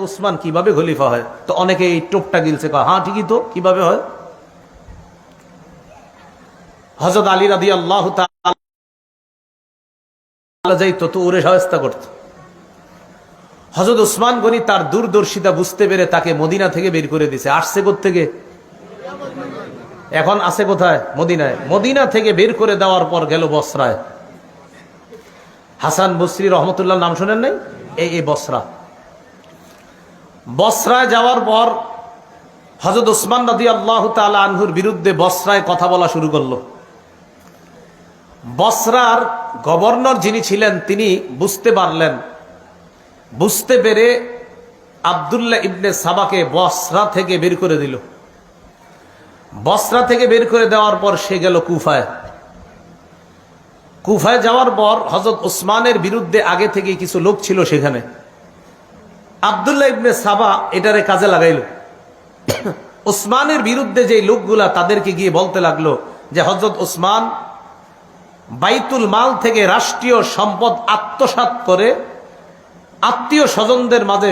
উসমান কিভাবে খলিফা হয়? তো অনেকে এই টোপটা গিলছে, হ্যাঁ ঠিকই তো, কিভাবে হয়? হযরত আলী রাদিয়াল্লাহু তাআলা যাইতো তো ওরে শায়েস্তা করত। হযরত উসমান গনি তার দূরদর্শিতা বুঝতে পেরে তাকে মদিনা থেকে বের করে দিয়েছে। আসছে কোত্থেকে? এখন আছে কোথায়? মদিনায়। মদিনা থেকে বের করে দেওয়ার পর গেল বসরায়। হাসান বসরি রহমতুল্লাহ নাম শুনেন নাই? এই বসরা। বসরায় যাওয়ার পর হযরত উসমান রাদিয়াল্লাহু তাআলা আনহুর বিরুদ্ধে বসরায় কথা বলা শুরু করলো। বসরার গভর্নর যিনি ছিলেন তিনি বুঝতে পারলেন, বুঝতে পেরে আব্দুল্লাহ ইবনে সাবাকে বসরা থেকে বের করে দিল। বসরা থেকে বের করে দেওয়ার পর সে গেল কুফায়। কুফায় যাওয়ার পর হযরত উসমানের বিরুদ্ধে আগে থেকে কিছু লোক ছিল সেখানে। আব্দুল্লাহ ইবনে সাবা এটারে কাজে লাগাইল। উসমানের বিরুদ্ধে যে লোকগুলা তাদেরকে গিয়ে বলতে লাগলো যে হযরত উসমান বাইতুল মাল থেকে রাষ্ট্রীয় সম্পদ আত্মসাৎ করে আত্মীয় স্বজনদের মাঝে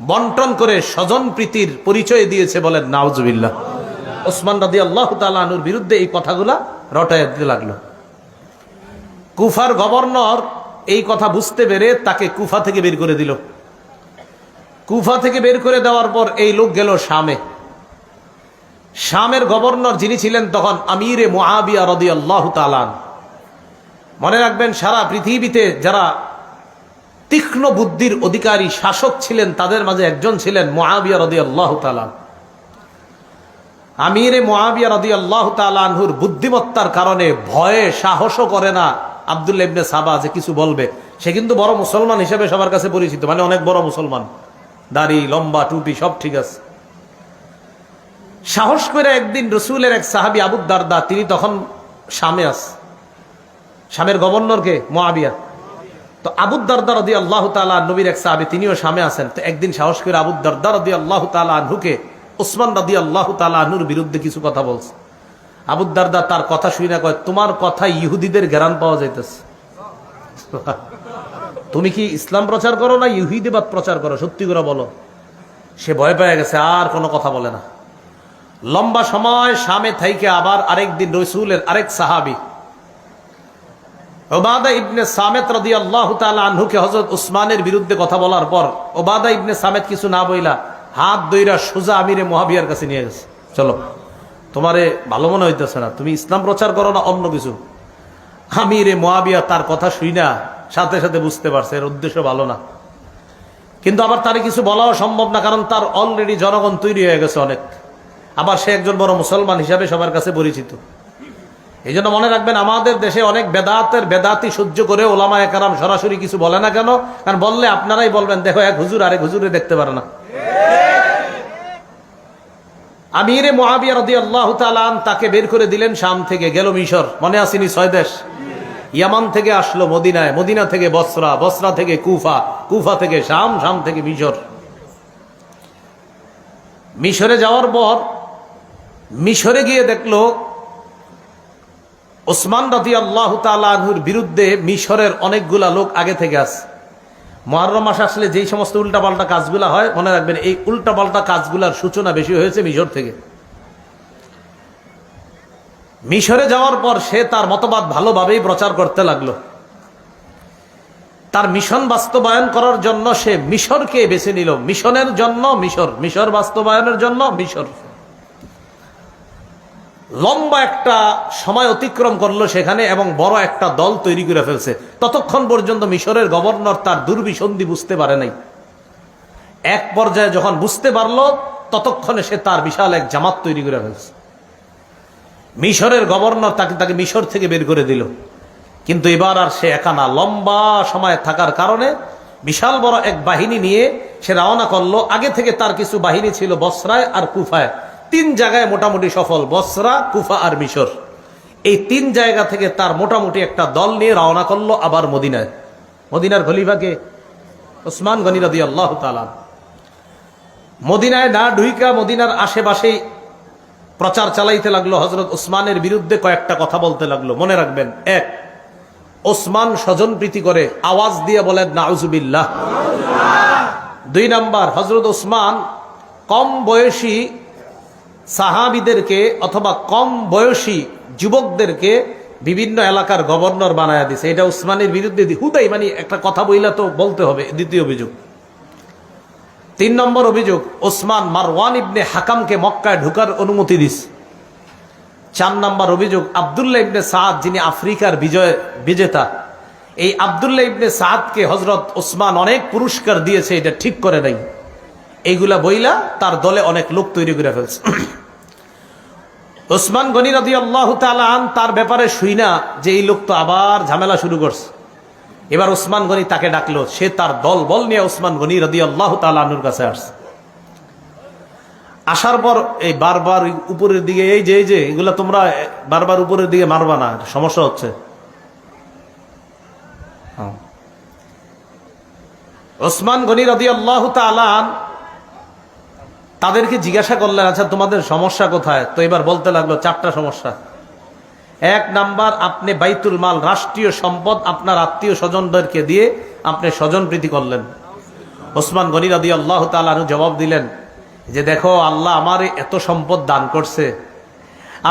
বন্টন করে স্বজন প্রীতির পরিচয় দিয়েছে। বলেন নাউজুবিল্লাহ। উসমান রাদিয়াল্লাহু তাআলা আনহুর বিরুদ্ধে এই কথাগুলা রটায় দিতে লাগলো। কুফার গভর্নর এই কথা বুঝতে পেরে তাকে কুফা থেকে বের করে দিল। কুফা থেকে বের করে দেওয়ার পর এই লোক গেল শামে। শামের গভর্নর যিনি ছিলেন তখন আমিরে মুআবিয়া রাদিয়াল্লাহু তাআলা। মনে রাখবেন, সারা পৃথিবীতে যারা তীক্ষ্ণ বুদ্ধির অধিকারী শাসক ছিলেন তাদের মাঝে একজন ছিলেন মুআবিয়া রাদিয়াল্লাহু তাআলা। আমিরে মুআবিয়া রাদিয়াল্লাহু তাআলা আনহুর বুদ্ধিমত্তার কারণে ভয়ে সাহসও করে না আব্দুল্লাহ ইবনে সাবা যে কিছু বলবে। সে কিন্তু বড় মুসলমান হিসেবে সবার কাছে পরিচিত, মানে অনেক বড় মুসলমান, দাড়ি লম্বা টুপি সব ঠিক আছে। সাহস করে একদিন রসুলের এক সাহাবী আবু দারদা, তিনি তখন শামে আছে। শামের গভর্নরকে মুআবিয়া। তো আবু দারদা রাদিয়াল্লাহু তাআলা নবীর এক সাহাবী, তিনিও শামে আছেন। তো একদিন সাহস করে আবু দারদা রাদিয়াল্লাহু তাআলা আনহুকে উসমান রাদিয়াল্লাহু তাআলা আনহুর বিরুদ্ধে কিছু কথা বলছে। আবু দারদা তার কথা শুনে কয়, তোমার কথা ইহুদিদের ঘেরান পাওয়া যাইতেছে। তুমি কি ইসলাম প্রচার করো না ইহুদিবাদ প্রচার করো? সত্যি করে বলো। সে ভয় পেয়ে গেছে, আর কোনো কথা বলে না। লম্বা সময় শামে থাইকে আবার আরেকদিন রাসূলের আরেক সাহাবী উবাদা ইবনে সামিত রাদিয়াল্লাহু তাআলা আনহুকে হযরত উসমানের বিরুদ্ধে কথা বলার পর উবাদা ইবনে সামিত কিছু না বইলা হাত ধইরা সোজা আমিরে মুআবিয়ার কাছে নিয়ে গেছে। চলো, তোমারে ভালো মনে হইতেছে না, তুমি ইসলাম প্রচার করো না অন্য কিছু। আমিরে মুআবিয়া তার কথা শুইনা সাথে সাথে বুঝতে পারছে এর উদ্দেশ্য ভালো না। কিন্তু আবার তারে কিছু বলাও সম্ভব না, কারণ তার অলরেডি জনগণ তৈরি হয়ে গেছে অনেক। আবার সে একজন বড় মুসলমান হিসাবে সবার কাছে পরিচিত। এই জন্য মনে রাখবেন, আমাদের দেশে অনেক বেদাতি সহ্য করে ওলামায়ে কেরাম সরাসরি কিছু বলে না কেন? কারণ বললে আপনারাই বলবেন, দেখো এক হুজুর আরেক হুজুরে দেখতে পারে না। আমিরে মুআবিয়া রাদিয়াল্লাহু তাআলা তাকে বের করে দিলেন শাম থেকে, গেল মিশর। মনে আসেনি 6 দেশ? ইয়ামান থেকে আসলো মদিনায়, মদিনা থেকে বসরা, বসরা থেকে কুফা, কুফা থেকে শাম, শাম থেকে মিশর। মিশরে যাওয়ার পর মিশরে গিয়ে দেখলো উসমান রাদিয়াল্লাহু তাআলা আনহুর বিরুদ্ধে মিশরের অনেকগুলা লোক আগে থেকে আছে। মুহররম মাস আসলে যেই সমস্ত উল্টাপাল্টা কাজগুলা হয়, মনে রাখবেন এই উল্টাপাল্টা কাজগুলার সূচনা বেশি হয়েছে মিশর থেকে। মিশরে যাওয়ার পর সে তার মতবাদ ভালোভাবেই প্রচার করতে লাগলো। তার মিশন বাস্তবায়ন করার জন্য সে মিশরকে বেছে নিল। মিশনের জন্য মিশর, মিশর বাস্তবায়নের জন্য মিশর। লম্বা একটা সময় অতিক্রম করলো সেখানে এবং বড় একটা দল তৈরি করে ফেলছে। ততক্ষণ পর্যন্ত মিশরের গভর্নর তার দুর্বিসন্ধি বুঝতে পারে নাই। এক পর্যায়ে যখন বুঝতে পারলো, ততক্ষণে সে তার বিশাল এক জামাত তৈরি করে ফেলছে। মিশরের গভর্নর তাকে মিশর থেকে বের করে দিল। কিন্তু এবার আর সে একা না, লম্বা সময় থাকার কারণে বিশাল বড় এক বাহিনী নিয়ে সে রওনা করলো। আগে থেকে তার কিছু বাহিনী ছিল বসরায় আর কুফায়। 3 জায়গায় মোটামুটি সফল, বসরা, কুফা আর মিশর। এই 3 জায়গা থেকে তার মোটামুটি একটা দল নিয়ে রওনা করলো আবার মদিনায়। মদিনার খলিফাকে উসমান গনি রাদিয়াল্লাহু তাআলা। মদিনায় না ঢুইকা মদিনার আশেপাশেই প্রচার চালাইতে লাগলো। হযরত উসমানের বিরুদ্ধে কয়েকটা কথা বলতে লাগলো। মনে রাখবেন, 1, উসমান স্বজন প্রীতি করে, আওয়াজ দিয়ে বলেন নাউজুবিল্লাহ। 2 নাম্বার, হযরত ওসমান কম বয়সী সাহাবীদেরকে অথবা কম বয়সী যুবকদেরকে বিভিন্ন এলাকার গভর্নর বানায়া দিছে। এটা উসমানের বিরুদ্ধে হুদাই মানে একটা কথা বইলা তো বলতে হবে। দ্বিতীয় অভিযোগ। 3 নম্বর অভিযোগ, ওসমান মারওয়ান ইবনে হাকামকে মক্কায় ঢোকার অনুমতি দিছে। 4 নম্বর অভিযোগ, আব্দুল্লাহ ইবনে সাদ যিনি আফ্রিকার বিজেতা, এই আব্দুল্লাহ ইবনে সাদকে হযরত ওসমান অনেক পুরস্কার দিয়েছে, এটা ঠিক করে নাই। এইগুলা বইলা তার দলে অনেক লোক তৈরি করে ফেলছে। ওসমান গনি রাদিয়াল্লাহু তাআলা আন তার ব্যাপারে শুইনা যে এই লোক তো আবার ঝামেলা শুরু করছে, এবার ওসমান গনি তাকে ডাকলো। সে তার দল বল নিয়ে ওসমান গনি রাদিয়াল্লাহু তাআলা আনহুর কাছে আসছে। আসার পর এই বারবার উপরের দিকে এই যে এগুলা তোমরা বারবার উপরের দিকে মারবা না, সমস্যা হচ্ছে। ওসমান গনি রাদিয়াল্লাহু তাআলা তাদেরকে জিজ্ঞাসা করলেন, আচ্ছা তোমাদের সমস্যা কোথায়? তো এবার বলতে লাগলো 4টা সমস্যা। 1 নাম্বার, আপনি বাইতুল মাল রাষ্ট্রীয় সম্পদ আপনার আত্মীয় স্বজনদেরকে দিয়ে আপনি স্বজনপ্রীতি করলেন। ওসমান গনি রাদিয়াল্লাহু তাআলা আনহু জবাব দিলেন যে দেখো, আল্লাহ আমার এত সম্পদ দান করছে,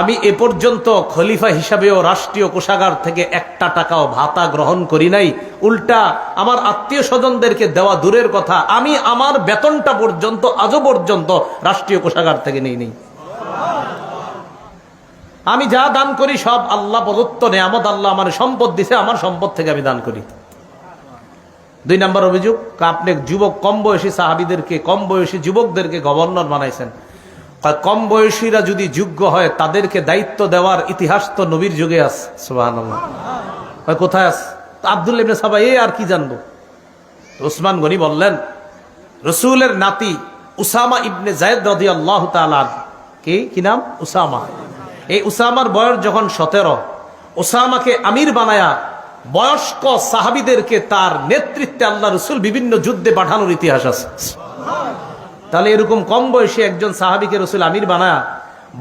আমি এ পর্যন্ত খলিফা হিসাবেও রাষ্ট্রীয় কোষাগার থেকে 1টা টাকাও ভাতা গ্রহণ করি নাই। উল্টা আমার আত্মীয় স্বজনদেরকে দেওয়া দূরের কথা, আমি আমার বেতনটা পর্যন্ত আজও পর্যন্ত রাষ্ট্রীয় কোষাগার থেকে নেই। আমি যা দান করি সব আল্লাহ প্রদত্ত নেয়ামত, আল্লাহ আমার সম্পদ দিছে, আমার সম্পদ থেকে আমি দান করি। 2 নম্বর অভিযোগ, আপনি যুবক কম বয়সী সাহাবীদেরকে, কম বয়সী যুবকদেরকে গভর্নর বানাইছেন। কম বয়সীরা যদি যোগ্য হয় তাদেরকে দায়িত্ব দেওয়ার ইতিহাস তো নবীর যুগে আছে। সুবহানাল্লাহ। কোথায় আছে? আব্দুল্লাহ ইবনে সাবা আর কি জানবো? ওসমান গনি বললেন, রসুলের নাতি উসামা ইবনে যায়েদ রাদিয়াল্লাহু তাআলা, কি নাম? উসামা। এই উসামার বয়স যখন 17, উসামাকে আমির বানায়া বয়স্ক সাহাবীদেরকে তার নেতৃত্বে আল্লাহ রসুল বিভিন্ন যুদ্ধে পাঠানোর ইতিহাস আছে। তাহলে এরকম কম বয়সী একজন সাহাবীকে রসুল আমির বানায়া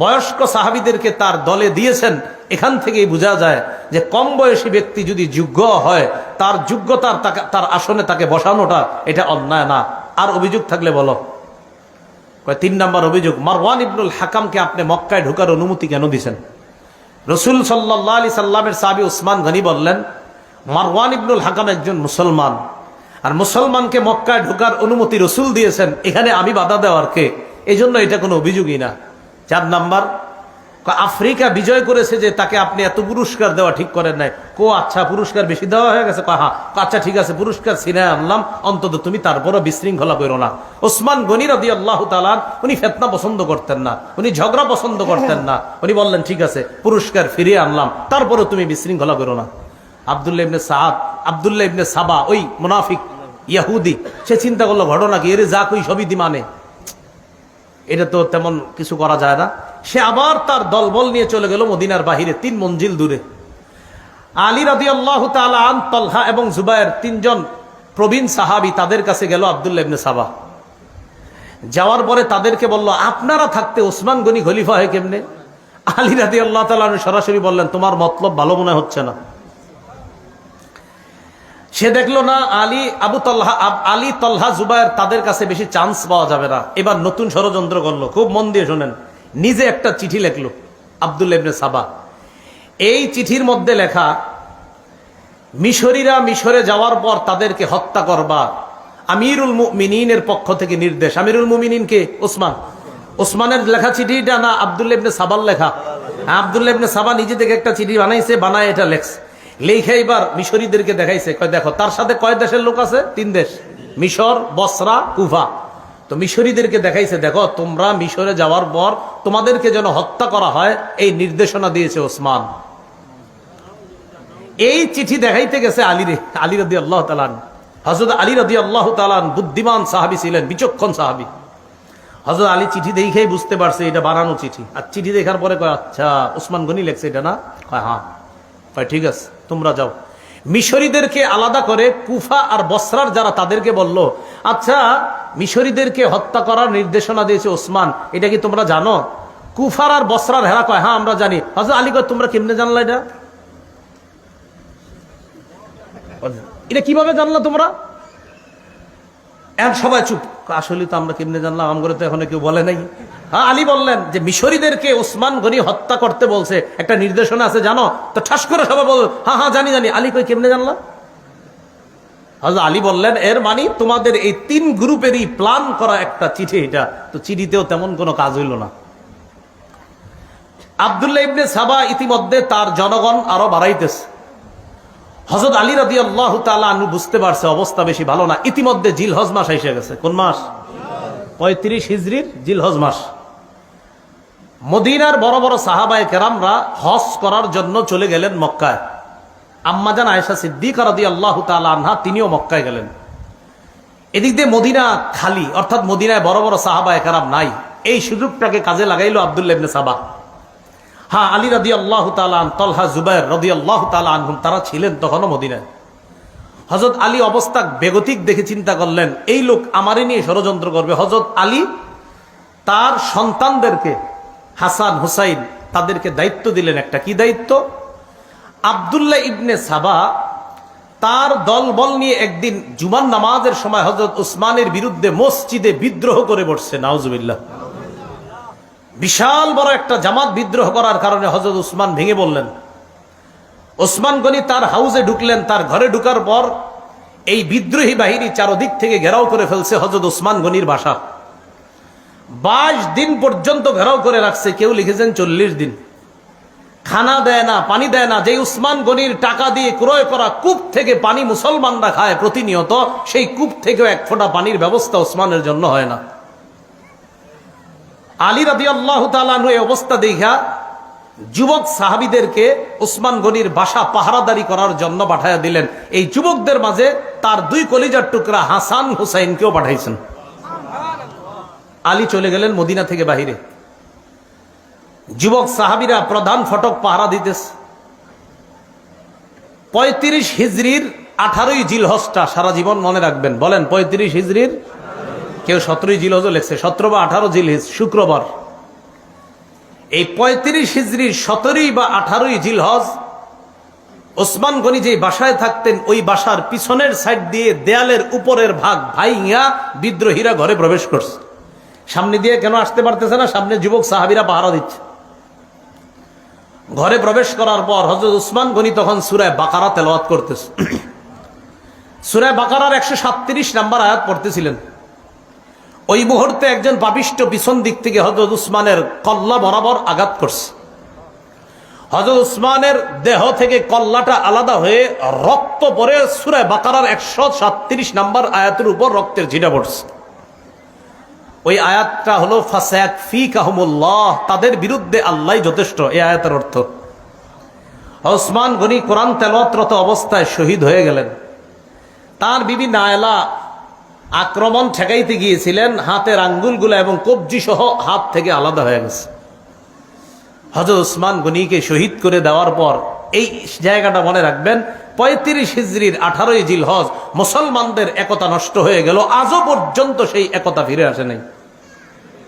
বয়স্ক সাহাবীদেরকে তার দলে দিয়েছেন। এখান থেকেই বোঝা যায় যে কম বয়সী ব্যক্তি যদি যোগ্য হয়, তার যোগ্যতার তার আসনে তাকে বসানোটা এটা অন্যায় না। আর অভিযোগ থাকলে বলো। 3 নম্বর অভিযোগ, মারওয়ান ইবনুল হাকামকে আপনি মক্কায় ঢোকার অনুমতি কেন দিয়েছেন? রসুল সাল্লাল্লাহু আলাইহি সাল্লামের সাহাবী উসমান গনি বললেন, মারওয়ান ইবনুল হাকাম একজন মুসলমান, আর মুসলমানকে মক্কায় ঢোকার অনুমতি রসুল দিয়েছেন, এখানে আমি বাধা দেওয়ার কে? এই জন্য এটা কোনো অভিযোগই না। 4 নাম্বার, আফ্রিকা বিজয় করেছে যে তাকে আপনি এত পুরস্কার দেওয়া ঠিক করেন নাই। আচ্ছা পুরস্কার বেশি দেওয়া হয়ে গেছে? হ্যাঁ, আচ্ছা ঠিক আছে, পুরস্কার ছিনায় আনলাম, অন্তত তুমি তারপরও বিশৃঙ্খলা করো না। ওসমান গনি রাদিয়াল্লাহু তাআলা উনি ফিতনা পছন্দ করতেন না, উনি ঝগড়া পছন্দ করতেন না। উনি বললেন ঠিক আছে, পুরস্কার ফিরিয়ে আনলাম, তারপরও তুমি বিশৃঙ্খলা করো না। আব্দুল্লাহ ইবনে সাবা, ওই মুনাফিক ইহুদি, সে চিন্তা করলো ঘটনা কি, এর যা কই সবই দিমানে, এটা তো তেমন কিছু করা যায় না। সে আবার তার দলবল নিয়ে চলে গেল মদিনার বাহিরে 3 মঞ্জিল দূরে। আলী রাদিয়াল্লাহু তাআলা আন, তালহা এবং জুবায়ের 3 জন প্রবীণ সাহাবী তাদের কাছে গেল আব্দুল্লাহ ইবনে সাবা। যাওয়ার পরে তাদেরকে বলল, আপনারা থাকতে ওসমান গনি খলিফা হয় কেমনে? আলী রাদিয়াল্লাহু তাআলা সরাসরি বললেন, তোমার মতলব ভালো মনে হচ্ছে না। সে দেখলো না আলী তালহা জুবায়ের তাদের কাছে বেশি চান্স পাওয়া যাবে না। এবার নতুন ষড়যন্ত্র করলো, খুব মন দিয়ে শোনেন। নিজে একটা চিঠি লেখলো আব্দুল্লাহ ইবনে সাবা। এই চিঠির মধ্যে লেখা, মিশরীরা মিশরে যাওয়ার পর তাদেরকে হত্যা করবা, আমিরুল মুমিনিনের পক্ষ থেকে নির্দেশ। আমিরুল মুমিনিন কে? ওসমানের লেখা চিঠিটা না আব্দুল্লাহ ইবনে সাবার লেখা? আব্দুল্লাহ ইবনে সাবা নিজে থেকে একটা চিঠি বানাইছে, বানায় এটা লেখছে। লেখা এবার মিশরীদেরকে দেখাইছে, দেখো তার সাথে কয় দেশের লোক আছে? 3 দেশ, মিশর, বসরা, কুফা। তো মিশরীদেরকে দেখাইছে, দেখো তোমরা মিশরে যাওয়ার পর তোমাদেরকে যেন হত্যা করা হয় এই নির্দেশনা দিয়েছে ওসমান। এই চিঠি দেখাইতে গেছে আলী রাদিয়াল্লাহু তাআলা। হযরত আলী রাদিয়াল্লাহু তাআলা বুদ্ধিমান সাহাবী ছিলেন, বিচক্ষণ সাহাবী। হযরত আলী চিঠি দেখেই বুঝতে পারছে এটা বানানো চিঠি। আর চিঠি দেখার পরে কয়, আচ্ছা ওসমান গনি লেখছে এটা না? হ্যাঁ। ঠিক আছে, তোমরা যাও। মিশরীদেরকে আলাদা করে কুফা আর বসরার যারা, তাদেরকে বলল, আচ্ছা মিশরীদেরকে হত্যা করার নির্দেশনা দিয়েছে ওসমান, এটা কি তোমরা জানো? কুফার আর বসরার হেরা কয়, হ্যাঁ আমরা জানি। হযরত আলী কয়, তোমরা কেমনে জানলা এটা কিভাবে জানলা তোমরা? এখন সবাই চুপ। আসলে তো আমরা কেমনে জানলাম, আমগরে তো এখনো কেউ বলে নাই। হ্যাঁ, আলী বললেন যে মিশরীদেরকে ওসমান গনি হত্যা করতে বলছে, একটা নির্দেশনা আছে জানো? তো ঠাস করে সবাই বল, হ্যাঁ হ্যাঁ জানি জানি। আলী কই কেমনে জানলাম? হযরত আলী বললেন, এর মানে তোমাদের এই 3 গ্রুপেরই প্ল্যান করা একটা চিঠি এটা। তো চিঠিতেও তেমন কোনো কাজ হইল না। আব্দুল্লাহ ইবনে সাবা ইতিমধ্যে তার জনগণ আরো বাড়াইতেছে। হযরত আলী রাদিয়াল্লাহু তাআলা আনহু বুঝতে পারছে অবস্থা বেশি ভালো না। ইতিমধ্যে জিলহজ মাস এসে গেছে। কোন মাস? 35 হিজরির জিলহজ মাস। মদিনার বড় বড় সাহাবায়ে কেরামরা হজ করার জন্য চলে গেলেন মক্কায়। আম্মাজান আয়েশা সিদ্দিকা রাদিয়াল্লাহু তাআলা আনহা তিনিও মক্কায় গেলেন। এদিক দিয়ে মদিনা খালি, অর্থাৎ মদিনায় বড় বড় সাহাবায়ে কেরাম নাই। এই সুযোগটাকে কাজে লাগাইলো আব্দুল্লাহ ইবনে সাবা। হ্যাঁ, আলী রাদিয়াল্লাহু তাআলা আন, তলহা, জুবায়ের রাদিয়াল্লাহু তাআলা আনহুম তারা ছিলেন তখনও মদিনায়। হযরত আলী অবস্থা বেগতিক দেখে চিন্তা করলেন, এই লোক আমারে নিয়ে ষড়যন্ত্র করবে। হযরত আলী তার সন্তানদেরকে, হাসান, হুসাইন, তাদেরকে দায়িত্ব দিলেন একটা। কি দায়িত্ব? আব্দুল্লাহ ইবনে সাবা তার দলবল নিয়ে একদিন জুমার নামাজের সময় হযরত উসমানের বিরুদ্ধে মসজিদে বিদ্রোহ করে বসছে। নাউজুবিল্লাহ। বিশাল বড় একটা জামাত বিদ্রোহ করার কারণে হযরত উসমান ভেঙে বললেন। ওসমান গনি তার হাউসে ঢুকলেন। তার ঘরে ঢুকার পর এই বিদ্রোহী বাহিনী চারদিক থেকে ঘেরাও করে ফেলছে হযরত উসমান গনির বাসা। 22 দিন পর্যন্ত ঘেরাও করে রাখছে। কেউ লিখেছেন 40 দিন। খানা দেয় না, পানি দেয় না। যে উসমান গনির টাকা দিয়ে ক্রয় করা কূপ থেকে পানি মুসলমানরা খায় প্রতিনিয়ত, সেই কূপ থেকেও এক ফোঁটা পানির ব্যবস্থা উসমানের জন্য হয় না। আলী রাদিয়াল্লাহু তাআলা আনহু এই অবস্থা দেখা যুবক সাহাবীদেরকে উসমান গনির বাসা পাহারাদারি করার জন্য পাঠাইয়া দিলেন। এই যুবকদের মাঝে তার 2 কলিজার টুকরা হাসান, হুসাইনকেও পাঠাইছেন। আলী চলে গেলেন মদিনা থেকে বাহিরে। যুবক সাহাবীরা প্রধান ফটক পাহারা দিতেছে। 35 হিজরির 18ই জিলহজটা সারা জীবন মনে রাখবেন। বলেন, 35 হিজরির, কেউ 17ই জিলহজও লেখছে, 17 বা 18 জিলহজ শুক্রবার। এই 35 হিজরির 17ই বা 18ই জিলহজ ওসমান গনি যে বাসায় থাকতেন, ওই বাসার পিছনের সাইড দিয়ে দেয়ালের উপরের ভাগ ভাইঙ্গা বিদ্রোহীরা ঘরে প্রবেশ করছে। সামনে দিয়ে কেন আসতে পারতেছে না? সামনে যুবক সাহাবীরা পাহারা দিচ্ছে। ঘরে প্রবেশ করার পর হযরত উসমান গনি তখন সূরা বাকারা তেলাওয়াত করতেছে। সূরা বাকারার 137 নম্বর আয়াত পড়তেছিলেন। ওই মুহূর্তে একজন পাপিষ্ঠ পিছন দিক থেকে হযরত উসমানের কল্লা বরাবর আঘাত করছে। হযরত উসমানের দেহ থেকে কল্লাটা আলাদা হয়ে রক্ত পড়ে সূরা বাকারার 137 নম্বর আয়াতের উপর রক্তের ছিটা পড়ছে। ওই আয়াতটা হলো ফাসায়াকফিকাহুমুল্লাহ, তাদের বিরুদ্ধে আল্লাহই যথেষ্ট। এই আয়াতের অর্থ ওসমান গনি কোরআন তেলাওয়াতরত অবস্থায় শহীদ হয়ে গেলেন। তার বিবি নায়লা আক্রমণ ঠেকাইতে গিয়েছিলেন, হাতের আঙ্গুলগুলো এবং কবজি সহ হাত থেকে আলাদা হয়ে গেছে। হযরত উসমান গনিকে শহীদ করে দেওয়ার পর এই জায়গাটা মনে রাখবেন, 35 হিজরির 18ই জিলহজ মুসলমানদের একতা নষ্ট হয়ে গেল। আজও পর্যন্ত সেই একতা ফিরে আসে নাই।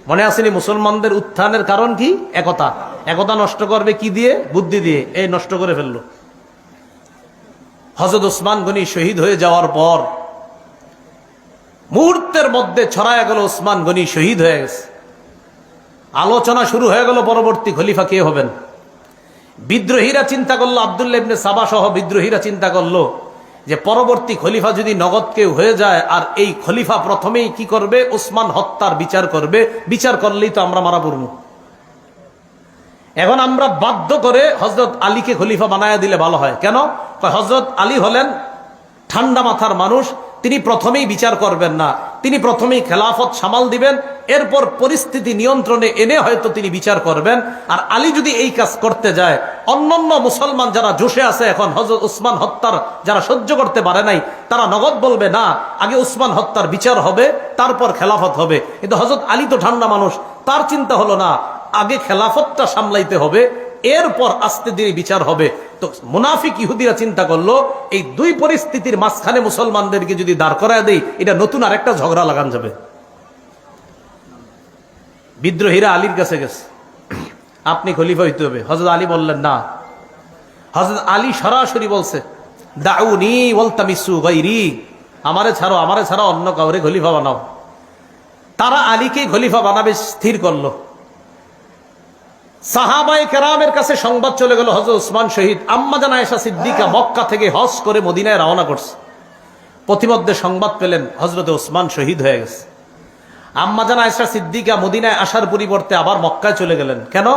মনে আসেনি মুসলমানদের উত্থানের কারণ কি? একতা। একতা নষ্ট করবে কি দিয়ে? বুদ্ধি দিয়ে। এই নষ্ট করে ফেললো। হযরত উসমান গনি শহীদ হয়ে যাওয়ার পর মুহূর্তের মধ্যে ছড়ায় গেল উসমান গনি শহীদ হয়ে গেছে। আলোচনা শুরু হয়ে গেল পরবর্তী খলিফা কে হবেন। বিদ্রোহীরা চিন্তা করলো, আব্দুল্লাহ ইবনে সাবা সহ বিদ্রোহীরা চিন্তা করলো যে পরবর্তী খলিফা যদি নগদ কেউ হয়ে যায়, আর এই খলিফা প্রথমেই কি করবে? উসমান হত্যার বিচার করবে। বিচার করলেই তো আমরা মারা পড়ব। এখন আমরা বাধ্য করে হযরত আলীকে খলিফা বানায়া দিলে ভালো হয়। কেন? হযরত আলী হলেন ঠান্ডা মাথার মানুষ। তিনি প্রথমেই বিচার করবেন না, তিনি প্রথমেই খেলাফত সামাল দিবেন, এরপর পরিস্থিতি নিয়ন্ত্রণে এনে হয়তো তিনি বিচার করবেন। আর আলী যদি এই কাজ করতে যায়, অন্যান্য মুসলমান যারা জোশে আছে এখন হযরত উসমান হত্যার, যারা সহ্য করতে পারে নাই, তারা নগদ বলবে না, আগে উসমান হত্যার বিচার হবে, তারপর খেলাফত হবে। কিন্তু হযরত আলী তো ঠান্ডা মানুষ, তার চিন্তা হলো না, আগে খেলাফতটা সামলাইতে হবে, এরপর আস্তে ধীরে বিচার হবে। তো মুনাফিক ইহুদিরা চিন্তা করলো, এই 2 পরিস্থিতির মাঝখানে মুসলমানদেরকে যদি দাঁড় করায় দেই, এটা নতুন আরেকটা ঝগড়া লাগান যাবে। বিদ্রোহীরা আলীর কাছে গেছে, আপনি খলিফা হইতে হবে। হযরত আলী বললেন না। হযরত আলী সরাসরি বলছে, দাউনি ওয়ালতামিসু গায়রি, আমারে ছাড়ো অন্য কাউরে খলিফা বানাও। তারা আলীকে খলিফা বানাবে স্থির করলো। সাহাবায়ে কেরামের কাছে সংবাদ চলে গেল হযরত ওসমান শহীদ। আম্মা জান আয়েশা সিদ্দিকা মক্কা থেকে হজ করে মদিনায় রওনা করছে। প্রতিমধ্যে সংবাদ পেলেন হযরত ওসমান শহীদ হয়ে গেছে। আম্মা জান আয়েশা সিদ্দিকা মদিনায় আসার পরিবর্তে আবার মক্কায় চলে গেলেন। কেন?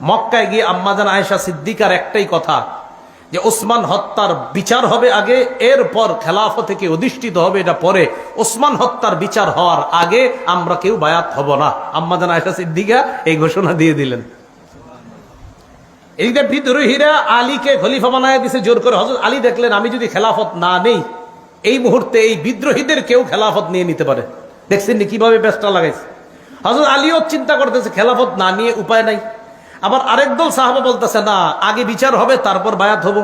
মক্কায় গিয়ে আম্মা জান আয়েশা সিদ্দিকার একটাই কথা যে ওসমান হত্যার বিচার হবে আগে, এরপর খেলাফত থেকে অধিষ্ঠিত হবে এটা পরে। ওসমান হত্যার বিচার হওয়ার আগে আমরা কেউ বায়াত হব না। আম্মা জান আয়েশা সিদ্দিকা এই ঘোষণা দিয়ে দিলেন। এইটা বিদ্রোহীরা আলীকে খলিফা বানায় দিছে জোর করে। হযরত আলী দেখলেন আমি যদি খেলাফত না নেই এই মুহূর্তে এই বিদ্রোহীদের কেউ খেলাফত নিয়ে নিতে পারে। দেখছেন কিভাবে পেঁচটা লাগাইছে। হযরত আলীও চিন্তা করতেছে খেলাফত না নিয়ে উপায় নাই। আবার আরেক দল সাহাবা বলতেছে না আগে বিচার হবে তারপর বায়াত হব।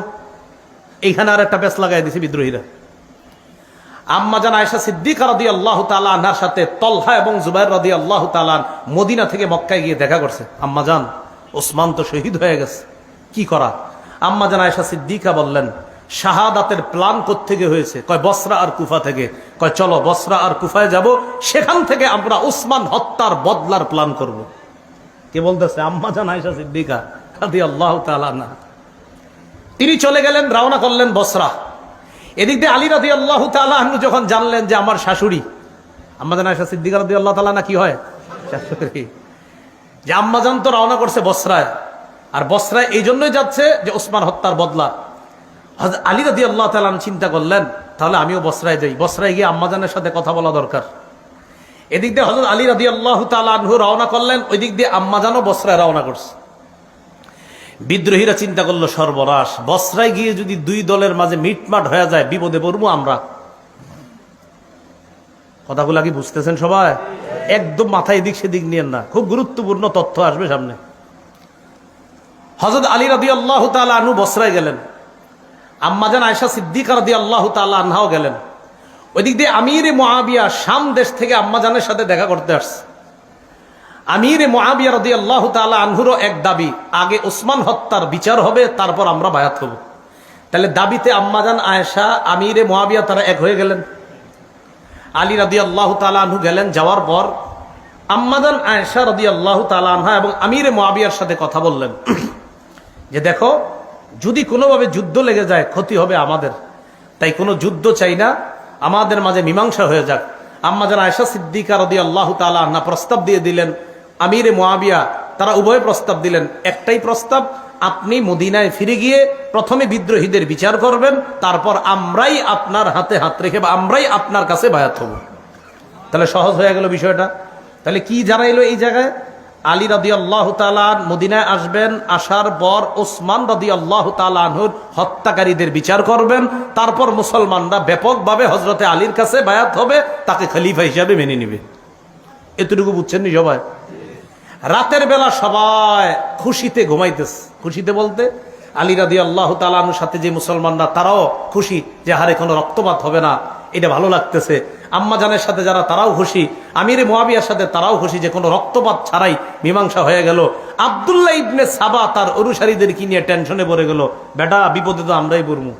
এইখানে আর একটা পেঁচ লাগাই দিছে বিদ্রোহীরা। আম্মা জান আয়েশা সিদ্দিকা রাদিয়াল্লাহু তাআলা আনহার সাথে তলহা এবং জুবাইর রাদিয়াল্লাহু তাআলা মদিনা থেকে মক্কায় গিয়ে দেখা করছে। আম্মা জান ওসমান তো শহীদ হয়ে গেছে, কি করা? আম্মা জান আয়েশা সিদ্দিকা বললেন শাহাদাতের প্ল্যান কোত্থেকে হয়েছে? কয় বসরা আর কুফা থেকে। কয় চলো বসরা আর কুফায় যাব, সেখান থেকে আমরা ওসমান হত্যার বদলার প্ল্যান করব। কে বলতেছে? আম্মা জান আয়েশা সিদ্দিকা রাদিয়াল্লাহু তাআলা আনহা। তিনি চলে গেলেন, রওনা করলেন বসরা। এদিক দিয়ে আলী রাদিয়াল্লাহু তাআলা আনহু যখন জানলেন যে আমার শাশুড়ি আম্মা জান আয়েশা সিদ্দিকা রাদিয়াল্লাহু তাআলা না কি হয় শাশুড়ি, যে আম্মাজান তো রওনা করছে বসরায়, আর বসরায় এই জন্যই যাচ্ছে যে ওসমান হত্যার বদলা। হযরত আলী রাদিয়াল্লাহু তাআলা চিন্তা করলেন তাহলে আমিও বসরায় যাই, বসরায় গিয়ে আম্মাজানের সাথে কথা বলা দরকার। এদিক দিয়ে হযরত আলী রাদিয়াল্লাহু তাআলা আনহু রওনা করলেন, ওই দিক দিয়ে আম্মাজানও বসরায় রওনা করছে। বিদ্রোহীরা চিন্তা করলো সর্বনাশ, বসরায় গিয়ে যদি দুই দলের মাঝে মিটমাট হয়ে যায় বিপদে পড়বো আমরা। কথাগুলো কি বুঝতেছেন সবাই? একদম মাথায় এদিক সেদিক নিয়েন না, খুব গুরুত্বপূর্ণ তথ্য আসবে সামনে। হযরত আলী রাদিয়াল্লাহু তাআলা আনহু বসরায় গেলেন, আম্মা জান আয়েশা সিদ্দিকা রাদিয়াল্লাহু তাআলা আনহাও গেলেন। ওইদিক দিয়ে আমিরে মুআবিয়া শাম দেশ থেকে আম্মা জানের সাথে দেখা করতে আসছে। আমিরে মুআবিয়া রাদিয়াল্লাহু তাআলা আনহুরও এক দাবি, আগে ওসমান হত্যার বিচার হবে তারপর আমরা বায়াত হব। তাহলে দাবিতে আম্মা জান আয়েশা আমিরে মুআবিয়া তারা এক হয়ে গেলেন। আলী রাদিয়াল্লাহু তাআলা আনহু গেলেন, যাওয়ার পর আম্মা জান আয়েশা রাদিয়াল্লাহু তাআলা আনহা এবং আমিরে মুআবিয়ার সাথে কথা বললেন যে দেখো যদি কোনোভাবে যুদ্ধ লেগে যায় ক্ষতি হবে আমাদের, তাই কোনো যুদ্ধ চাই না, আমাদের মাঝে মীমাংসা হয়ে যাক। আম্মা জান আয়েশা সিদ্দিকা রাদিয়াল্লাহু তাআলা আনহা প্রস্তাব দিয়ে দিলেন, আমিরে মুআবিয়া তারা উভয় প্রস্তাব দিলেন। একটাই প্রস্তাব, আপনি মদিনায় ফিরে গিয়ে প্রথমে বিদ্রোহীদের বিচার করবেন, তারপর আমরাই আপনার হাতে হাত রেখে বা আমরাই আপনার কাছে বায়াত হব। তাহলে সহজ হয়ে গেল বিষয়টা। তাহলে কি জানাইলো এই জায়গায়? আলী রাদিয়াল্লাহু তাআলা মদিনায় আসবেন, আসার পর ওসমান রাদিয়াল্লাহু তাআলা আনহুর হত্যাকারীদের বিচার করবেন, তারপর মুসলমানরা ব্যাপকভাবে হযরতে আলীর কাছে বায়াত হবে, তাকে খলিফা হিসাবে মেনে নিবে। এতটুকু বুঝছেন নি সবাই? রাতের বেলা সবাই খুশিতে ঘুমাইতেছে। খুশিতে বলতে আলী রাদিয়াল্লাহু তাআলা আনহুর সাথে যে মুসলমানরা তারাও খুশি যে হারে কোনো রক্তপাত হবে না, এটা ভালো লাগতেছে। আম্মা জানের সাথে যারা তারাও খুশি, আমিরে মুআবিয়ার সাথে তারাও খুশি যে কোনো রক্তপাত ছাড়াই মীমাংসা হয়ে গেল। আব্দুল্লাহ ইবনে সাবা তার অনুসারীদেরকে নিয়ে টেনশনে পড়ে গেল, বেটা বিপদে তো আমরাই পড়বো,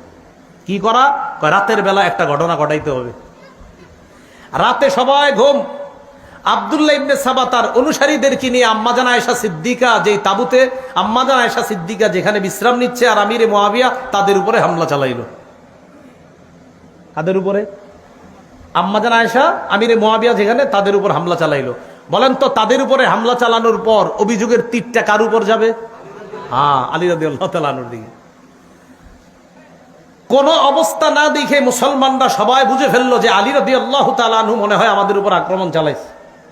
কি করা? রাতের বেলা একটা ঘটনা ঘটাইতে হবে। রাতে সবাই ঘুম। আব্দুল্লাহ ইবনে সাবা তার অনুসারীদেরকে নিয়ে আম্মা জান আয়েশা সিদ্দিকা যেই তাবুতে আম্মা জান আয়েশা সিদ্দিকা যেখানে বিশ্রাম নিচ্ছে আর আমিরে মুআবিয়া তাদের উপরে হামলা চালাইল। কাদের উপরে? আম্মা জান আয়েশা আমিরে মুআবিয়া যেখানে তাদের উপর হামলা চালাইলো। বলেন তো তাদের উপরে হামলা চালানোর পর অভিযোগের তীরটা কার উপর যাবে? হ্যাঁ, আলী রাদিয়াল্লাহু তাআলা আনহুর দিকে। কোন অবস্থা না দেখে মুসলমানরা সবাই বুঝে ফেললো যে আলী রাদিয়াল্লাহু তাআলা আনহু মনে হয় আমাদের উপর আক্রমণ চালাইছে।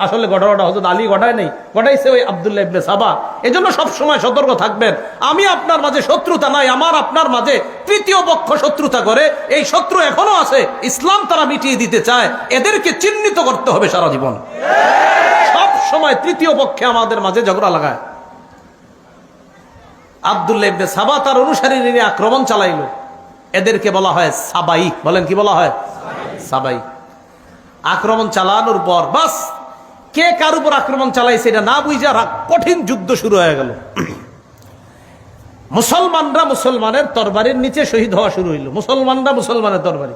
আসলে ঘটনাটা হযরত আলী ঘটায় নাই, ঘটাইছে ওই আব্দুল্লাহ ইবনে সাবা। এজন্য সবসময় সতর্ক থাকবেন। আমি আপনার মাঝে শত্রুতা নাই, আমার আপনার মাঝে তৃতীয় পক্ষ শত্রুতা করে, এই শত্রু এখনো আছে, ইসলাম তারা মিটিয়ে দিতে চায়, এদেরকে চিহ্নিত করতে হবে সারা জীবন। সব সময় তৃতীয় পক্ষে আমাদের মাঝে ঝগড়া লাগায়। আব্দুল্লাহ ইবনে সাবা তার অনুসারী নিয়ে আক্রমণ চালাইলো। এদেরকে বলা হয় সাবাই। বলেন কি বলা হয়? সাবাই। আক্রমণ চালানোর পর বাস কে কার উপর আক্রমণ চালাইছে এটা না বুঝা কঠিন যুদ্ধ শুরু হয়ে গেল। মুসলমানরা মুসলমানের তরবারির নিচে শহীদ হওয়া শুরু হইল। মুসলমানরা মুসলমানের তরবারি।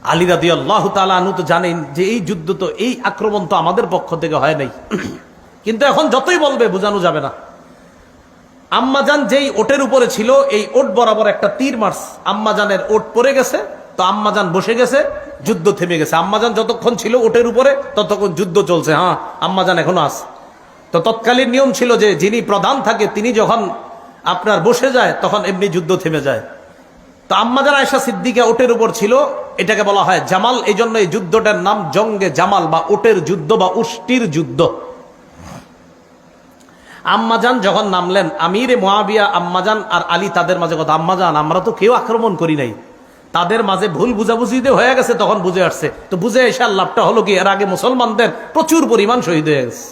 আলী রাদিয়াল্লাহু তাআলা আনহু তো জানেন যে এই যুদ্ধ তো, এই আক্রমণ তো আমাদের পক্ষ থেকে হয় নাই, কিন্তু এখন যতই বলবে বোঝানো যাবে না। আম্মাজান যেই ওটের উপরে ছিল, এই ওট বরাবর একটা তীর মারছে, আম্মাজানের ওট পড়ে গেছে, তো আম্মাজান বসে গেছে, যুদ্ধ থেমে গেছে। আম্মাজান যতক্ষণ ছিল ওটের উপরে ততক্ষণ যুদ্ধ চলছে। হ্যাঁ, আম্মাজান এখনো আছে। তো তৎকালীন নিয়ম ছিল যে যিনি প্রধান থাকে তিনি যখন আপনার বসে যায় তখন এমনি যুদ্ধ থেমে যায়। তো আম্মাজান আয়েশা সিদ্দিকা ওটের উপর ছিল, এটাকে বলা হয় জামাল। এই জন্য এই যুদ্ধটার নাম জঙ্গে জামাল বা ওটের যুদ্ধ বা উষ্টির যুদ্ধ। আম্মাজান যখন নামলেন, আমিরে মুআবিয়া, আম্মাজান আর আলী তাদের মাঝে কথা, আম্মাজান আমরা তো কেউ আক্রমণ করি নাই, তাদের মাঝে ভুল বুঝাবুঝিতে হয়ে গেছে, তখন বুঝে আসছে। তো বুঝে এসে লাভটা হলো কি, এর আগে মুসলমানদের প্রচুর পরিমাণ শহীদ হয়ে গেছে।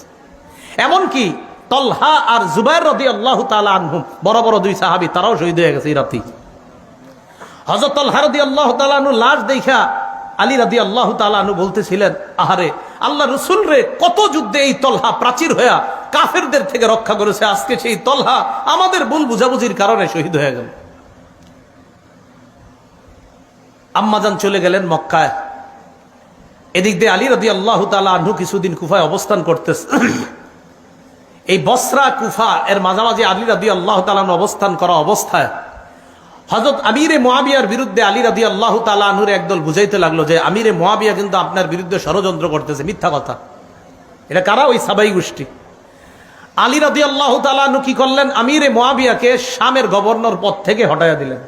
এমনকি তলহা আর জুবাইর রাদিয়াল্লাহু তাআলা আনহুম, বড় বড় দুই সাহাবী, তারাও শহীদ হয়ে গেছে এই রাতেই। হযরত তলহা রাদিয়াল্লাহু তাআলা আনহু লাশ দেখা আলী রাদিয়াল্লাহু তাআলা আনহু বলতেছিলেন, আহারে আল্লাহ রাসূল রে, কত যুদ্ধে এই তলহা প্রাচীর হয়ে কাফেরদের থেকে রক্ষা করেছে, আজকে সেই তলহা আমাদের ভুল বুঝাবুঝির কারণে শহীদ হয়ে গেল। আম্মাজান চলে গেলেন মক্কায়। এদিক দিয়ে আলী রাদিয়াল্লাহু তাআলা আনহু কিছুদিন কুফায় অবস্থান করতেছে। এই বসরা কুফা এর মাঝামাঝি আলী রাদিয়াল্লাহু তাআলা আনহু অবস্থান করা অবস্থায় হযরত আমিরে মুআবিয়ার বিরুদ্ধে আলী রাদিয়াল্লাহু তাআলা আনহুর একদল বুঝাইতে লাগলো যে আমিরে মুআবিয়া কিন্তু আপনার বিরুদ্ধে ষড়যন্ত্র করতেছে, মিথ্যা কথা। এটা কারা? ওই সাবাই গোষ্ঠী। আলী রাদিয়াল্লাহু তাআলা আনহু কি করলেন? আমিরে মুআবিয়াকে শামের গভর্নর পদ থেকে হটাইয়া দিলেন।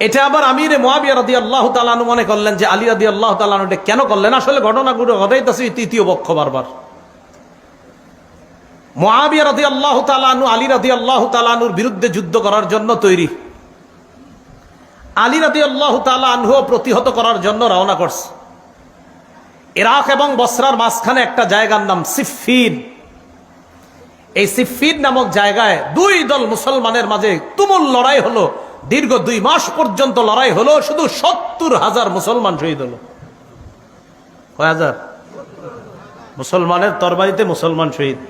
এটা আবার আমিরে মুআবিয়া রাদিয়াল্লাহু তাআলা আনহু মনে করলেন যে আলী রাদিয়াল্লাহু তাআলা আনহু এটা কেন করলেন? আসলে ঘটনাগুলো ঘটাইতেছে তৃতীয় পক্ষ বারবার। মুআবিয়া রাদিয়াল্লাহু তাআলা আনহু আলী রাদিয়াল্লাহু তাআলা আনহুর বিরুদ্ধে যুদ্ধ করার জন্য তৈরি। আলী রাদিয়াল্লাহু তাআলা আনহু প্রতিহত করার জন্য রওনা করছে। ইরাক এবং বসরার মাঝখানে একটা জায়গার নাম সিফফিন। এই সিফফিন নামক জায়গায় দুই দল মুসলমানের মাঝে তুমুল লড়াই হলো। দীর্ঘ 2 মাস পর্যন্ত লড়াই হলো। শুধু 70,000 মুসলমান শহীদ হলো। কয় হাজার? মুসলমানের তরবারিতে মুসলমান শহীদ।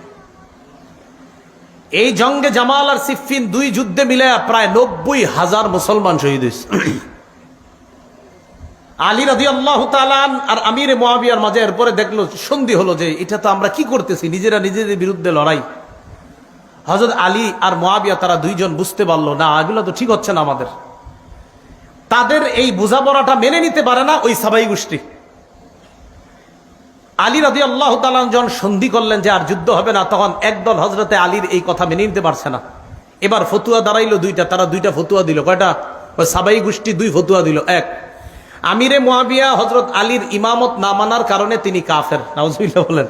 এই জঙ্গে জামাল আর সিফফিন দুই যুদ্ধে মিলে প্রায় 90,000 মুসলমান শহীদ হয়েছে। আলী রাদিয়াল্লাহু তাআলা আর আমিরে মুআবিয়ার মাঝে এরপরে দেখলো, সন্ধি হলো যে এটা তো আমরা কি করতেছি, নিজেরা নিজেদের বিরুদ্ধে লড়াই। হযরত আলী আর মুআবিয়া তারা দুইজন বুঝতে পারলো না, এগুলো তো ঠিক হচ্ছে না আমাদের। তাদের এই বোঝাপড়াটা মেনে নিতে পারে না ওই সাবাই গোষ্ঠী। আলী রাদিয়াল্লাহু তাআলা যখন সন্ধি করলেন যে আর যুদ্ধ হবে না, তখন একদল হযরতে আলীর এই কথা মেনে নিতে পারছে না। এবার ফতুয়া দাঁড়াইলো দুইটা, তারা দুইটা ফতুয়া দিল। কয়টা? ওই সাবাই গোষ্ঠী 2 ফতুয়া দিল। এক, আমিরে মুআবিয়া হযরত আলীর ইমামত না মানার কারণে তিনি কাফের, নাউজুবিল্লাহ বলেন।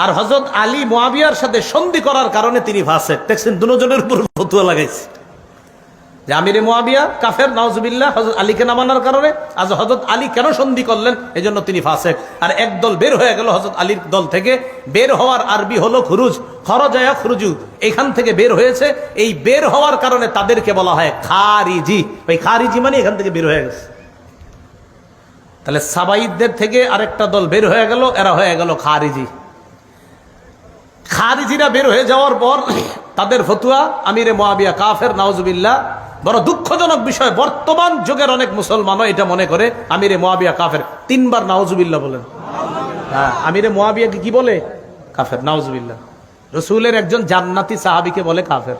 আর হযরত আলী মুআবিয়ার সাথে সন্ধি করার কারণে তিনি ফাসিক। দেখছেন, দুজনের উপর ফতুয়া লাগাইছে যে আমিরে মুআবিয়া কাফের, নাউজুবিল্লাহ, হযরত আলীকে না মানার কারণে। আজ হযরত আলী কেন সন্ধি করলেন, এজন্য তিনি ফাসিক। আর একদল বের হয়ে গেল হযরত আলীর দল থেকে। বের হওয়ার আরবি হলো খুরুজ, খরজা ইয়াখরুজু, এখান থেকে বের হয়েছে। এই বের হওয়ার কারণে তাদেরকে বলা হয় খারিজি। ওই খারিজি মানে এখান থেকে বের হয়ে গেছে। তাহলে সাবাইদের থেকে আরেকটা দল বের হয়ে গেল, এরা হয়ে গেল খারিজি। খারিজিরা বের হয়ে যাওয়ার পর তাদের ফতুয়া আমিরে মুআবিয়া কাফের, নাউজুবিল্লাহ। বড় দুঃখজনক বিষয়, বর্তমান যুগের অনেক মুসলমানও এটা মনে করে আমিরে মুআবিয়া কাফের। 3 বার নাউজুবিল্লাহ বলেন। হ্যাঁ, আমিরে মুআবিয়াকে কি বলে? কাফের, নাউজুবিল্লাহ। রাসূলের একজন জান্নাতি সাহাবীকে বলে কাফের।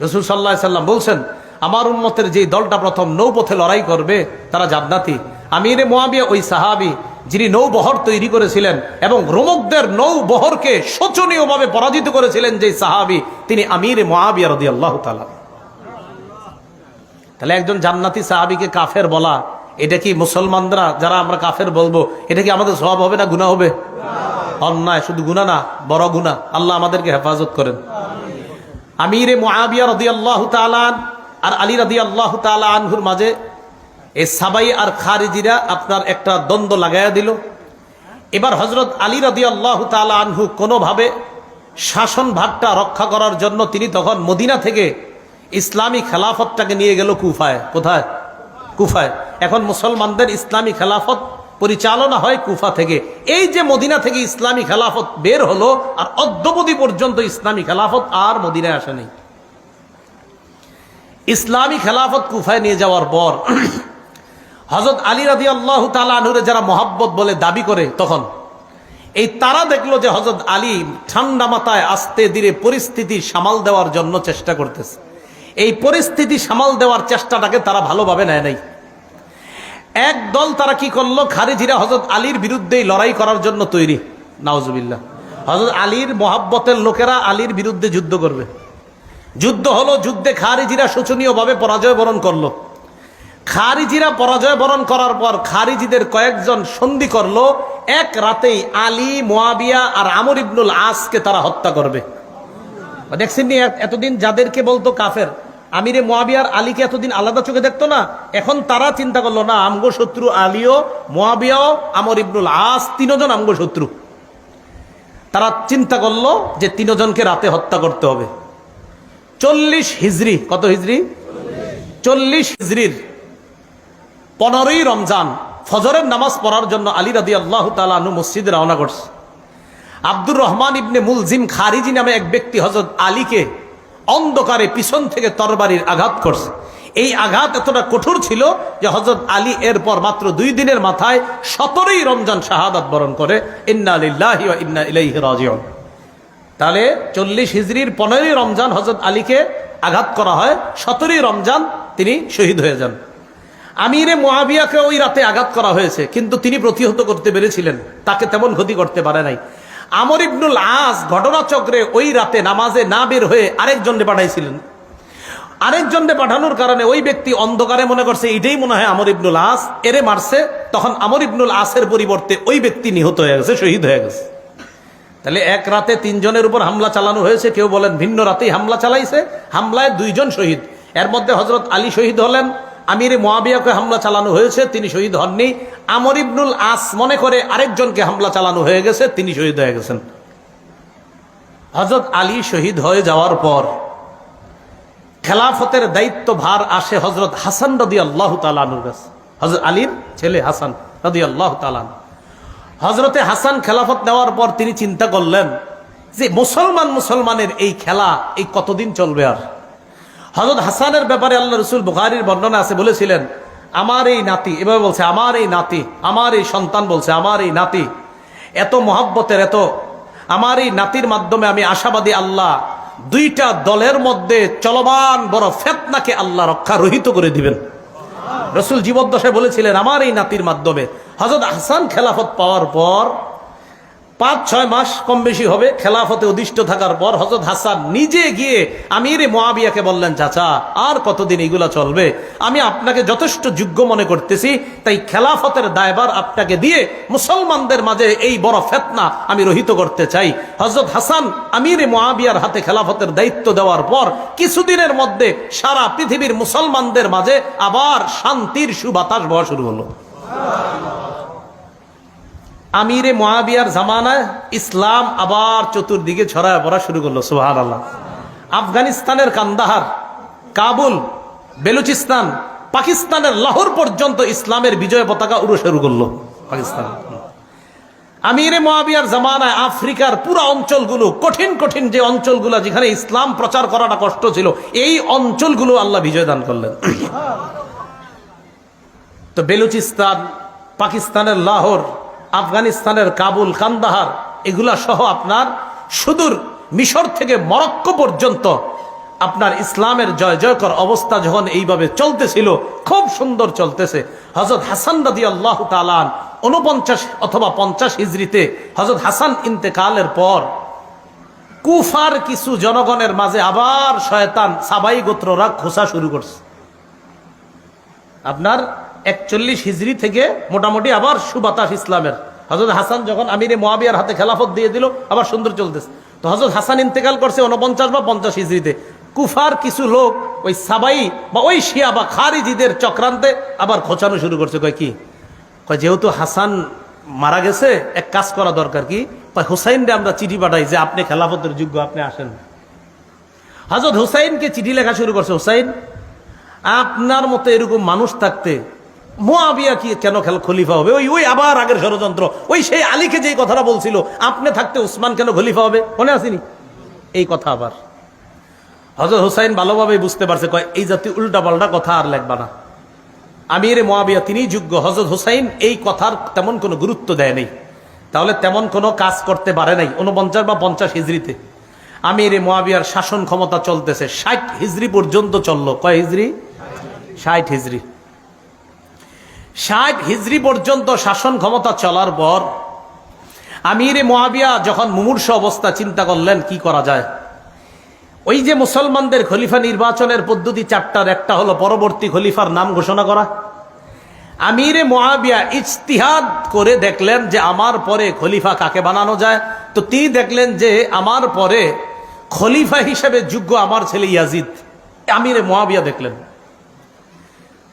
রাসূল সাল্লাল্লাহু আলাইহি সাল্লাম বলছেন, আমার উম্মতের যে দলটা প্রথম নৌপথে লড়াই করবে তারা জান্নাতি। আমিরে মুআবিয়া ওই সাহাবী যিনি নৌবহর তৈরি করেছিলেন এবং রোমকদের নৌবহরকে শোচনীয়ভাবে পরাজিত করেছিলেন যে সাহাবী, তিনি আমিরে মুআবিয়া রাদিয়াল্লাহু তাআলা। তাহলে একজন জান্নাতি সাহাবীকে কাফের বলা, এটা কি মুসলমানরা যারা আমরা কাফের বলবো, এটা কি আমাদের সওয়াব হবে না গুনাহ হবে? অন্যায়, শুধু গুনাহ না, বড় গুনাহ। আল্লাহ আমাদেরকে হেফাজত করেন। আমিরে মুআবিয়া রাদিয়াল্লাহু তাআলা আর আলী রাদিয়াল্লাহু তাআলা আনহুর মাঝে এই সাবাই আর খারিজিরা আপনার একটা দ্বন্দ্ব লাগাইয়া দিল। এবার হযরত আলী রাদিয়াল্লাহু তাআলা আনহু কোনোভাবে শাসন ভাগটা রক্ষা করার জন্য তিনি তখন মদিনা থেকে ইসলামী খেলাফতটাকে নিয়ে গেল কুফায়। কোথায়? কুফায়। এখন মুসলমানদের ইসলামী খেলাফত পরিচালনা হয় কুফা থেকে। এই যে মদিনা থেকে ইসলামী খেলাফত বের হলো, আর অদ্যাবধি পর্যন্ত ইসলামী খেলাফত আর মদিনায় আসেনি। ইসলামী খেলাফত কুফায় নিয়ে যাওয়ার পর হযরত আলী রাদিয়াল্লাহু তাআলা আনহুরে যারা মহাব্বত বলে দাবি করে, তখন এই তারা দেখলো যে হযরত আলী ঠান্ডা মাথায় আস্তে ধীরে পরিস্থিতি সামাল দেওয়ার জন্য চেষ্টা করতেছে। এই পরিস্থিতি সামাল দেওয়ার চেষ্টাটাকে তারা ভালোভাবে নেয় নাই। একদল তারা কি করলো, খারিজিরা হযরত আলীর বিরুদ্ধেই লড়াই করার জন্য তৈরি। নাউজুবিল্লাহ। হযরত আলীর মহাব্বতের লোকেরা আলীর বিরুদ্ধে যুদ্ধ করবে। যুদ্ধ হলো, যুদ্ধে খারিজিরা শোচনীয়ভাবে পরাজয় বরণ করলো। খারিজিরা পরাজয় বরণ করার পর খারিজিদের কয়েকজন সন্ধি করলো, এক রাতেই আলী, মুয়াবিয়া আর আমর ইবনুল আসকে তারা হত্যা করবে। দেখছেন নি, এতদিন যাদেরকে বলতো কাফের, আমিরে মুয়াবিয়ার আলীকে এতদিন আলাদা চোখে দেখতো না, এখন তারা চিন্তা করলো না, আমগো শত্রু আলীও, মুয়াবিয়াও, আমর ইবনুল আস, তিনজন আমগো শত্রু। তারা চিন্তা করলো যে তিনজনকে রাতে হত্যা করতে হবে। 40 হিজরি, কত হিজরি? 40 হিজরির 15ই রমজান ফজরের নামাজ পড়ার জন্য আলী রাদিয়াল্লাহু তাআলা আনহু মসজিদে রওনা করছে। আব্দুর রহমান ইবনে মুলজিম খারিজি নামে এক ব্যক্তি হযরত আলীকে অন্ধকারে পিছন থেকে তরবারির আঘাত করছে। এই আঘাত এতটা কঠোর ছিল যে হযরত আলী এরপর মাত্র 2 দিনের মাথায় 17ই রমজান শাহাদাত বরণ করে। ইন্না লিল্লাহি ওয়া ইন্না ইলাইহি রাজিউন। তাহলে 40 হিজরির 15ই রমজান হযরত আলীকে আঘাত করা হয়, 17ই রমজান তিনি শহীদ হয়ে যান। আমিরে মুয়াবিয়াকে ওই রাতে আঘাত করা হয়েছে, কিন্তু তিনি প্রতিহত করতে পেরেছিলেন, তাকে তেমন ক্ষতি করতে পারে নাই। আমর ইবনুল আস ঘটনাচক্রে ওই রাতে নামাজে না বের হয়ে আরেকজনকে পাঠাইছিলেন। আরেকজনকে পাঠানোর কারণে ওই ব্যক্তি অন্ধকারে মনে করছে এটাই মনে হয় আমর ইবনুল আস, এরে মারছে। তখন আমর ইবনুল আসের পরিবর্তে ওই ব্যক্তি নিহত হয়ে গেছে, শহীদ হয়ে গেছে। তাহলে এক রাতে 3 জনের উপর হামলা চালানো হয়েছে। কেউ বলেন ভিন্ন রাতেই হামলা চালাইছে, হামলায় 2 জন শহীদ। এর মধ্যে হযরত আলী শহীদ হলেন, আমিরে মুয়াবিয়াকে হামলা চালানো হয়েছে, তিনি শহীদ হননি। আমর ইবনুল আস মনে করে আরেকজনকে হামলা চালানো হয়ে গেছে, তিনি শহীদ হয়ে গেছেন। হযরত আলী শহীদ হয়ে যাওয়ার পর খেলাফতের দায়িত্ব ভার আসে হযরত হাসান রাদিয়াল্লাহু তাআলা আনহুর কাছে। হযরত আলীর ছেলে হাসান রাদিয়াল্লাহু তাআলা। হযরতে হাসান খেলাফত নেওয়ার পর তিনি চিন্তা করলেন যে মুসলমানের এই খেলা এই কতদিন চলবে আর। হযরত হাসানের ব্যাপারে আল্লাহ রাসূল বুখারীর বর্ণনা আছে, বলেছিলেন আমার এই নাতি, এভাবে বলছে আমার এই নাতি, আমার এই সন্তান বলছে আমার এই নাতি, এত মহব্বতের, এত আমার এই নাতির মাধ্যমে আমি আশাবাদী আল্লাহ 2টা দলের মধ্যে চলমান বড় ফিতনাকে আল্লাহ রক্ষা রহিত করে দিবেন। রাসূল জীবদ্দশায় বলেছিলেন আমার এই নাতির মাধ্যমে। হযরত হাসান খেলাফত পাওয়ার পর 5-6 মাস কম বেশি হবে খেলাফতে অধিষ্ঠ থাকার পর হযরত হাসান নিজে গিয়ে আমিরে মুয়াবিয়াকে বললেন, চাচা আর কতদিন এগুলা চলবে, আমি আপনাকে যথেষ্ট যোগ্য মনে করতেছি, তাই খেলাফতের দায়ভার আপনাকে দিয়ে মুসলমানদের মাঝে এই বড় ফিতনা আমি রহিত করতে চাই। হযরত হাসান আমিরে মুয়াবিয়ার হাতে খেলাফতের দায়িত্ব দেওয়ার পর কিছুদিনের মধ্যে সারা পৃথিবীর মুসলমানদের মাঝে আবার শান্তির সুবাতাস বওয়া শুরু হলো। আমিরে মুয়াবিয়ার জামানায় ইসলাম আবার চতুর্দিকে ছড়ায় পড়া শুরু করলো। সুবহানাল্লাহ। আফগানিস্তানের কান্দাহার, কাবুল, বেলুচিস্তান, পাকিস্তানের লাহোর পর্যন্ত ইসলামের বিজয় পতাকা উড়ে শুরু করলো পাকিস্তান। আমিরে মুয়াবিয়ার জামানায় আফ্রিকার পুরো অঞ্চলগুলো, কঠিন কঠিন যে অঞ্চলগুলো যেখানে ইসলাম প্রচার করাটা কষ্ট ছিল, এই অঞ্চলগুলো আল্লাহ বিজয় দান করলেন। তো বেলুচিস্তান, পাকিস্তানের লাহোর, আফগানিস্তানের কাবুল, কান্দাহার, এগুলা সহ আপনার সুদূর মিশর থেকে মরক্কো পর্যন্ত আপনার ইসলামের জয় জয়কর অবস্থা যখন এইভাবে চলতেছিল, খুব সুন্দর চলতেছে। হযরত হাসান রাদিয়াল্লাহু তাআলা 49 অথবা 50 হিজরিতে হযরত হাসান ইন্তেকালের পর কুফার কিছু জনগণের মাঝে আবার শয়তান সাবাই গোত্ররা খোঁচা শুরু করছে। আপনার 41 হিজরি থেকে মোটামুটি আবার সুবাতাস ইসলামের। হযরত হাসান যখন আমিরে মুয়াবিয়ার হাতে খেলাফত দিয়ে দিল, আবার সুন্দর চলতেছে। তো হযরত হাসান ইন্তেকাল করছে 49 বা 50 হিজরিতে। কুফার কিছু লোক ওই সাবাই বা ওই শিয়া বা খারিজিদের চক্রান্তে আবার খোঁচানো শুরু করছে। কয় কি? কয় যেহেতু হাসান মারা গেছে, এক কাজ করা দরকার। কি? কয় হুসাইনরে আমরা চিঠি পাঠাই যে আপনি খেলাফতের যোগ্য, আপনি আসেন। হযরত হুসাইনকে চিঠি লেখা শুরু করছে, হুসাইন আপনার মতো এরকম মানুষ থাকতে মুয়াবিয়া কি কেন খলিফা হবে? ওই আবার আগের ষড়যন্ত্র, ওই সেই আলীকে যে কথাটা বলছিল আপনি থাকতে উসমান কেন খলিফা হবে, মনে আসেনি এই কথা? আবার হযরত হুসাইন ভালোভাবে বুঝতে পারছে, কয় এই জাতীয় উল্টা পাল্টা কথা আর লেখবা না, আমির মুয়াবিয়া তিনিই যোগ্য। হযরত হুসাইন এই কথার তেমন কোনো গুরুত্ব দেয় নাই, তাহলে তেমন কোনো কাজ করতে পারে নাই 49 বা 50 হিজরিতে। আমির মুয়াবিয়ার শাসন ক্ষমতা চলতেছে 60 হিজরি পর্যন্ত চললো। কয় হিজরি? 60 হিজরি। 60 হিজরি পর্যন্ত শাসন ক্ষমতা চলার পর আমির মুয়াবিয়া যখন মুমূর্ষ অবস্থা, চিন্তা করলেন কি করা যায়। ওই যে মুসলমানদের খলিফা নির্বাচনের পদ্ধতি 4টার একটা হলো পরবর্তী খলিফার নাম ঘোষণা করা। আমির মুয়াবিয়া ইজতিহাদ করে দেখলেন যে আমার পরে খলিফা কাকে বানানো যায়। তো তিনি দেখলেন যে আমার পরে খলিফা হিসেবে যোগ্য আমার ছেলে ইয়াজিদ। আমির মুয়াবিয়া দেখলেন।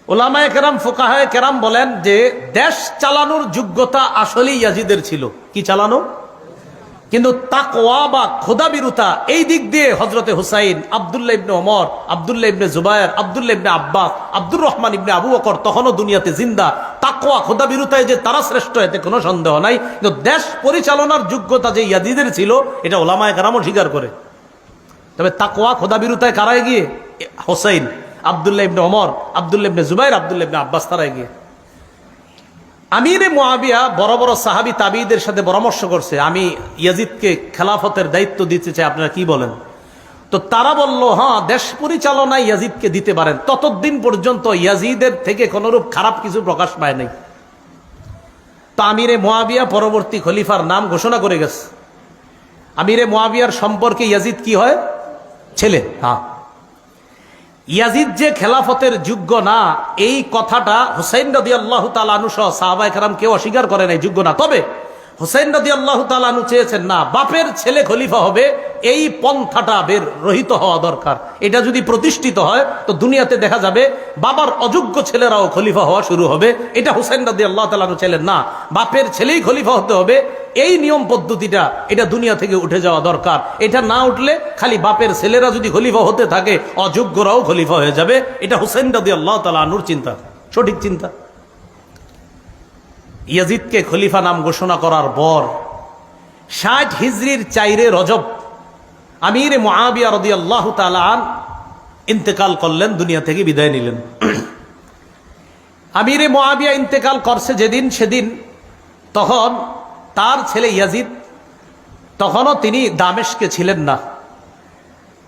উলামায়ে কেরাম, ফুকাহায়ে কেরাম বলেন যে দেশ চালানোর যোগ্যতা আসলেই ইয়াজিদের ছিল। কি চালানো? কিন্তু তাকওয়া বা খোদাবিরুতা এই দিক দিয়ে হযরতে হুসাইন, আব্দুল্লাহ ইবনে ওমর, আব্দুল্লাহ ইবনে জুবায়ের, আব্দুল্লাহ ইবনে আব্বাস, আব্দুর রহমান ইবনে আবু বকর তখনও দুনিয়াতে জিন্দা। তাকওয়া খোদাবিরুতায় যে তারা শ্রেষ্ঠ এতে কোনো সন্দেহ নাই, কিন্তু দেশ পরিচালনার যোগ্যতা যে ইয়াজিদের ছিল এটা উলামায়ে কেরামও স্বীকার করে। তবে তাকওয়া খোদাবিরুতায় কারা এগিয়ে? হুসাইন, আব্দুল্লাহ ইবনে ওমর, আব্দুল্লাহ ইবনে জুবায়ের, আব্দুল্লাহ ইবনে আব্বাস তারা এগিয়ে। আমিরে মুয়াবিয়া বড় বড় সাহাবী তাবিঈদের সাথে পরামর্শ করছে, আমি ইয়াজিদকে খেলাফতের দায়িত্ব দিতে চাই, আপনারা কি বলেন? তো তারা বলল, হ্যাঁ, দেশ পরিচালনায় ইয়াজিদকে দিতে পারেন। ততদিন পর্যন্ত ইয়াজিদের থেকে কোনরূপ খারাপ কিছু প্রকাশ পায় নাই। তো আমিরে মুয়াবিয়া পরবর্তী খলিফার নাম ঘোষণা করে গেছে। আমিরে মুয়াবিয়ার সম্পর্কে ইয়াজিদ কি হয়? ছেলে। হ্যাঁ, ইয়াজিদ যে খেলাফতের যোগ্য না এই কথাটা হুসাইন রাদিয়াল্লাহু তাআলা আনহু সহ সাহাবায়ে কেরাম কেউ অস্বীকার করে নাই যোগ্য না। তবে হুসাইন রাদিয়াল্লাহু তাআলা আনহু চেয়েছেন না, বাপের ছেলে খলিফা হবে, এই পন্থাটা বের রহিত হওয়া দরকার। এটা যদি প্রতিষ্ঠিত হয় তো দুনিয়াতে দেখা যাবে বাবার অযোগ্য ছেলেরাও খলিফা হওয়া শুরু হবে। এটা হুসাইন রাদিয়াল্লাহু তাআলা আনহু ছিলেন না, বাপের ছেলেই খলিফা হতে হবে, এই নিয়ম পদ্ধতিটা এটা দুনিয়া থেকে উঠে যাওয়া দরকার। এটা না উঠলে খালি বাপের ছেলেরা যদি খলিফা হতে থাকে অযোগ্যরাও খলিফা হয়ে যাবে। এটা হুসাইন রাদিয়াল্লাহু তাআলা আনহুর চিন্তা, সঠিক চিন্তা। ইয়াজিদকে খলিফা নাম ঘোষণা করার পর 60 হিজরির 4 রজব আমির মুয়াবিয়া রাদিয়াল্লাহু তাআলা ইন্তেকাল করলেন, দুনিয়া থেকে বিদায় নিলেন। আমির মুয়াবিয়া ইন্তেকাল করছে যেদিন, সেদিন তখন তার ছেলে ইয়াজিদ, তখনও তিনি দামেস্কে ছিলেন না।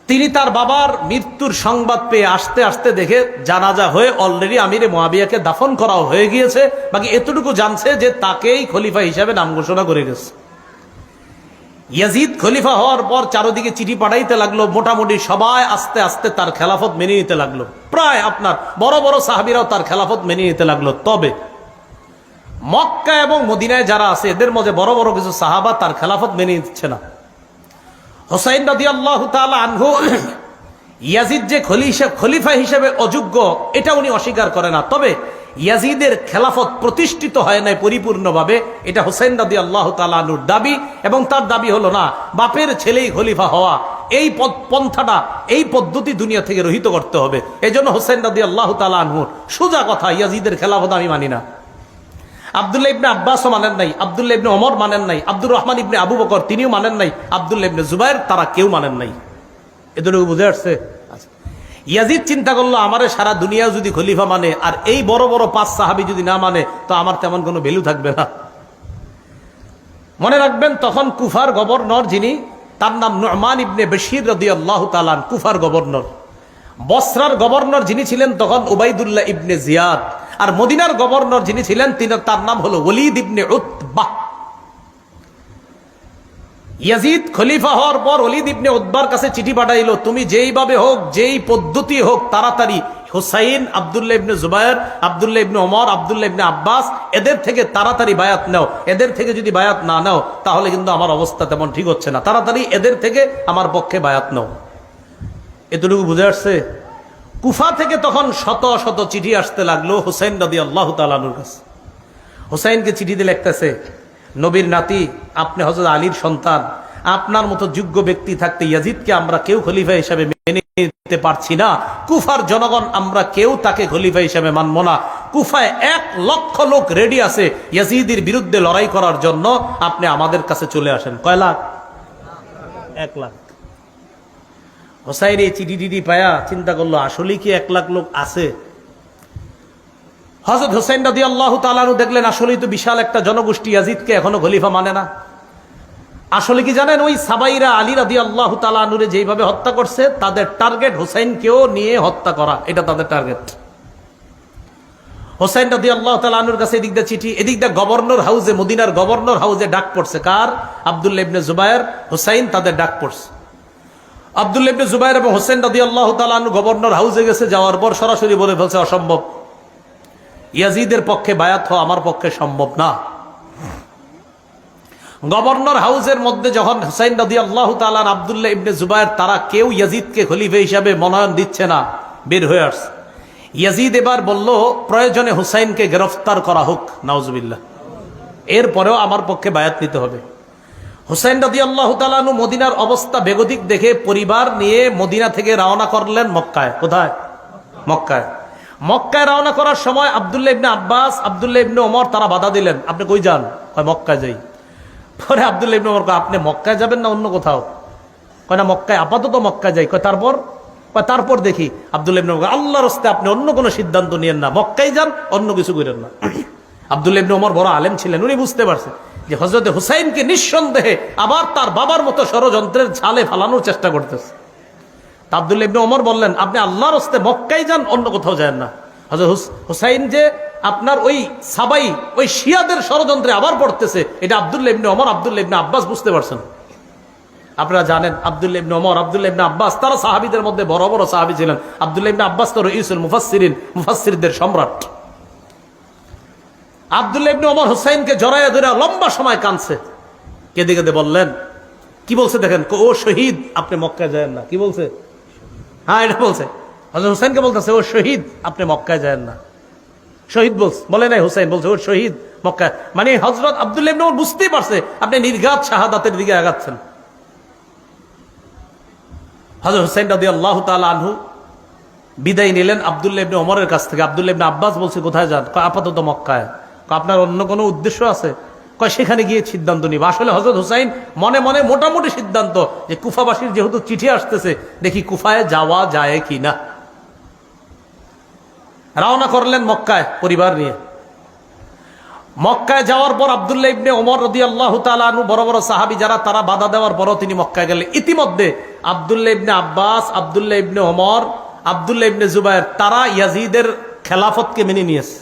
তিনি তার বাবার মৃত্যুর সংবাদ পেয়ে আসতে আসতে দেখে জানাজা হয়ে অলরেডি আমিরে মুয়াবিয়াকে দাফন করাও হয়ে গিয়েছে। বাকি এতটুকু জানছে যে তাকেই খলিফা হিসাবে নাম ঘোষণা করে গেছে। ইয়াজিদ খলিফা হওয়ার পর চারদিকে চিঠি পাঠাইতে লাগলো, মোটামুটি সবাই আস্তে আস্তে তার খেলাফত মেনে নিতে লাগলো। প্রায় আপনার বড় বড় সাহাবীরাও তার খেলাফত মেনে নিতে লাগলো। তবে মক্কা এবং মদিনায় যারা আছে এদের মধ্যে বড় বড় কিছু সাহাবা তার খেলাফত মেনে নিচ্ছে না। হুসাইন রাদিয়াল্লাহু তাআলা আনহু ইয়াজিদ যে খলিফা হিসেবে অযোগ্য এটা উনি অস্বীকার করে না। তবে ইয়াজিদের খেলাফত প্রতিষ্ঠিত হয় নাই পরিপূর্ণভাবে, এটা হুসাইন রাদিয়াল্লাহু তাআলা আনহুর দাবি। এবং তার দাবি হলো না, বাপের ছেলেই খলিফা হওয়া, এই পন্থাটা, এই পদ্ধতি দুনিয়া থেকে রহিত করতে হবে। এই জন্য হুসাইন রাদিয়াল্লাহু তাআলা আনহুর সোজা কথা, ইয়াজিদের খেলাফত আমি মানি না। আব্দুল্লাহ ইবনে আব্বাসও মানেন নাই, আব্দুল্লাহ ইবনে ওমর মানেন নাই, আব্দুর রহমান ইবনে আবু বকর তিনিও মানেন নাই, আব্দুল্লাহ ইবনে জুবায়ের তারা কেউ মানেন নাই। এতটুকু বুঝে আসছে? ইয়াজিদ চিন্তা করলো, আমারে সারা দুনিয়া যদি খলিফা মানে আর এই বড় বড় 5 সাহাবী যদি না মানে তো আমার তেমন কোনো ভ্যালু থাকবে না। মনে রাখবেন, তখন কুফার গভর্নর যিনি, তার নাম নু'মান ইবনে বশীর রাদিয়াল্লাহু তাআলা, কুফার গভর্নর। বসরার গভর্নর যিনি ছিলেন তখন উবাইদুল্লাহ ইবনে জিয়াদ। আর মদিনার গভর্নর যিনি ছিলেন তার নাম হলো ওয়ালিদ ইবনে উতবাহ। ইয়াজিদ খলিফা হওয়ার পর ওয়ালিদ ইবনে উতবার কাছে চিঠি পাঠাইলো, তুমি যেইভাবে হোক, যেই পদ্ধতি হোক, তাড়াতাড়ি হুসাইন, আব্দুল্লাহ ইবনে জুবায়ের, আব্দুল্লাহ ইবনে ওমর, আব্দুল্লাহ ইবনে আব্বাস এদের থেকে তাড়াতাড়ি বায়াত নাও। এদের থেকে যদি বায়াত না নাও তাহলে কিন্তু আমার অবস্থা তেমন ঠিক হচ্ছে না। তাড়াতাড়ি এদের থেকে আমার পক্ষে বায়াত নাও। এতটুকু বুঝে আসছে? কুফা থেকে তখন শত শত চিঠি আসতে লাগলো হুসাইন রাদিয়াল্লাহু তাআলা আনহুর কাছে। হুসাইনকে চিঠিতে লিখতেছে, নবীর নাতি, আপনি হযরত আলীর সন্তান, আপনার মতো যোগ্য ব্যক্তি থাকতে ইয়াজিদকে আমরা কেউ খলিফা হিসেবে মেনে নিতে পারছি না। কুফার জনগণ আমরা কেউ তাকে খলিফা হিসেবে মানব না। কুফায় 1 লক্ষ লোক রেডি আছে ইয়াজিদের বিরুদ্ধে লড়াই করার জন্য, আপনি আমাদের কাছে চলে আসেন। কয় লাখ? 1 লাখ। হুসাইন এই চিঠি পায়া চিন্তা করলো, আসলেই কি 1 লাখ লোক আছে? হযরত হুসাইন রাদিয়াল্লাহু তাআলা আনহু দেখলেন আসলেই তো বিশাল একটা জনগোষ্ঠী ইয়াজিদকে এখনো খলিফা মানে না। আসলে কি জানেন, ওই সাবাইরা আলী রাদিয়াল্লাহু তাআলা আনহুরে যেইভাবে হত্যা করছে, তাদের টার্গেট হুসাইনকেও নিয়ে হত্যা করা, এটা তাদের টার্গেট। হুসাইন রাদিয়াল্লাহু তাআলা আনহুর কাছে এদিক দিয়ে চিঠি, এদিক দিয়ে গভর্নর হাউসে, মদিনার গভর্নর হাউসে ডাক পড়ছে। কার? আব্দুল্লাহ ইবনে জুবায়ের, হুসাইন, তাদের ডাক পড়ছে। আব্দুল্লাহ ইবনে জুবায়ের এবং হুসাইন রাদিয়াল্লাহু তাআলা আনহু গভর্নর হাউসে গেছে, যাওয়ার পর সরাসরি বলে ফেলছে অসম্ভব, ইয়াজিদের পক্ষে বায়াত হওয়া আমার পক্ষে সম্ভব না। গভর্নর হাউসের মধ্যে যখন হুসাইন রাদিয়াল্লাহু তাআলা আর আব্দুল্লাহ ইবনে জুবায়ের তারা কেউ ইয়াজিদকে খলিফা হিসাবে মনোনয়ন দিচ্ছে না, বের হয়ে আসছে। ইয়াজিদ এবার বলল প্রয়োজনে হুসাইনকে গ্রেফতার করা হোক, নাউজুবিল্লাহ, এরপরেও আমার পক্ষে বায়াত নিতে হবে। হুসাইন রাদিয়াল্লাহু তাআলা আনহু মদিনার অবস্থা বেগতিক দেখে পরিবার নিয়ে মদিনা থেকে রওনা করলেন মক্কায়। কোথায়? মক্কায়। মক্কায় রওনা করার সময় আব্দুল্লাহ ইবনে আব্বাস, আব্দুল্লাহ ইবনে ওমর তারা বাধা দিলেন, আপনি কই যান? কয় মক্কায় যাই। পরে আব্দুল্লাহ ইবনে ওমর কয় আপনি মক্কায় যাবেন না অন্য কোথাও? কয় না মক্কায়, আপাতত মক্কায় যাই। কয় তারপর? কয় তারপর দেখি। আব্দুল্লাহ ইবনে ওমর কয় আল্লাহর রাস্তে আপনি অন্য কোনো সিদ্ধান্ত নিয়েন না, মক্কায় যান, অন্য কিছু করেন না। আব্দুল্লাহ ইবনে ওমর বড় আলেম ছিলেন, উনি বুঝতে পারছেন যে হযরত হুসাইনকে নিঃসন্দেহে আবার তার বাবার মতো ষড়যন্ত্রের ঝালে ফালানোর চেষ্টা করতেছে। আব্দুল্লাহ ইবনে ওমর বললেন আপনি আল্লাহর রাস্তে মক্কায় যান, অন্য কোথাও যান না। হযরত হুসাইন যে আপনার ওই সাবাই, ওই শিয়াদের ষড়যন্ত্রে আবার পড়তেছে, এটা আব্দুল্লাহ ইবনে ওমর, আব্দুল্লাহ ইবনে আব্বাস বুঝতে পারছেন। আপনারা জানেন আব্দুল্লাহ ইবনে ওমর, আব্দুল্লাহ ইবনে আব্বাস তারা সাহাবীদের মধ্যে বড় বড় সাহাবী ছিলেন। আব্দুল্লাহ ইবনে আব্বাস তো রাইসুল মুফাসসিরিন, মুফাসসিরদের সম্রাট। আব্দুল্লাহ ইবনে ওমর হুসাইনকে জড়াইয়া ধরে লম্বা সময় কাঁদছে, কেঁদে কেঁদে বললেন, কি বলছে দেখেন, ও শহীদ, আপনি মক্কায় যায়েন না। কি বলছে? হ্যাঁ, এটা বলছে। হযরত হুসাইনকে বলতেছে ও শহীদ, আপনি মক্কায় যায়েন না। শহীদ বলে নাই হুসাইন, বলছে ও শহীদ মক্কায়। মানে হযরত আব্দুল্লাহ ইবনে ওমর বুঝতেই পারছে আপনি নির্ঘাত শাহাদাতের দিকে আগাচ্ছেন। হযরত হুসাইন রাদিয়াল্লাহু তাআলা আনহু বিদায় নিলেন আব্দুল্লাহ ইবনে ওমরের কাছ থেকে। আব্দুল্লাহ ইবনে আব্বাস বলছে কোথায় যান? কয় আপাতত মক্কায়। কয় আপনার অন্য কোনো উদ্দেশ্য আছে? কয় সেখানে গিয়ে সিদ্ধান্ত নিব। আসলে হযরত হুসাইন মনে মনে মোটামুটি সিদ্ধান্ত যে কুফাবাসীর যেহেতু চিঠি আসতেছে, দেখি কুফায় যাওয়া যায় কিনা। রওনা করলেন মক্কায় পরিবার নিয়ে। মক্কায় যাওয়ার পর আব্দুল্লাহ ইবনে ওমর রাদিয়াল্লাহু তাআলা আনহু, বড় বড় সাহাবী যারা, তারা বাধা দেওয়ার পরও তিনি মক্কায় গেলেন। ইতিমধ্যে আব্দুল্লাহ ইবনে আব্বাস, আব্দুল্লাহ ইবনে ওমর, আব্দুল্লাহ ইবনে জুবায়ের তারা ইয়াজিদের খেলাফতকে মেনে নিয়েছে।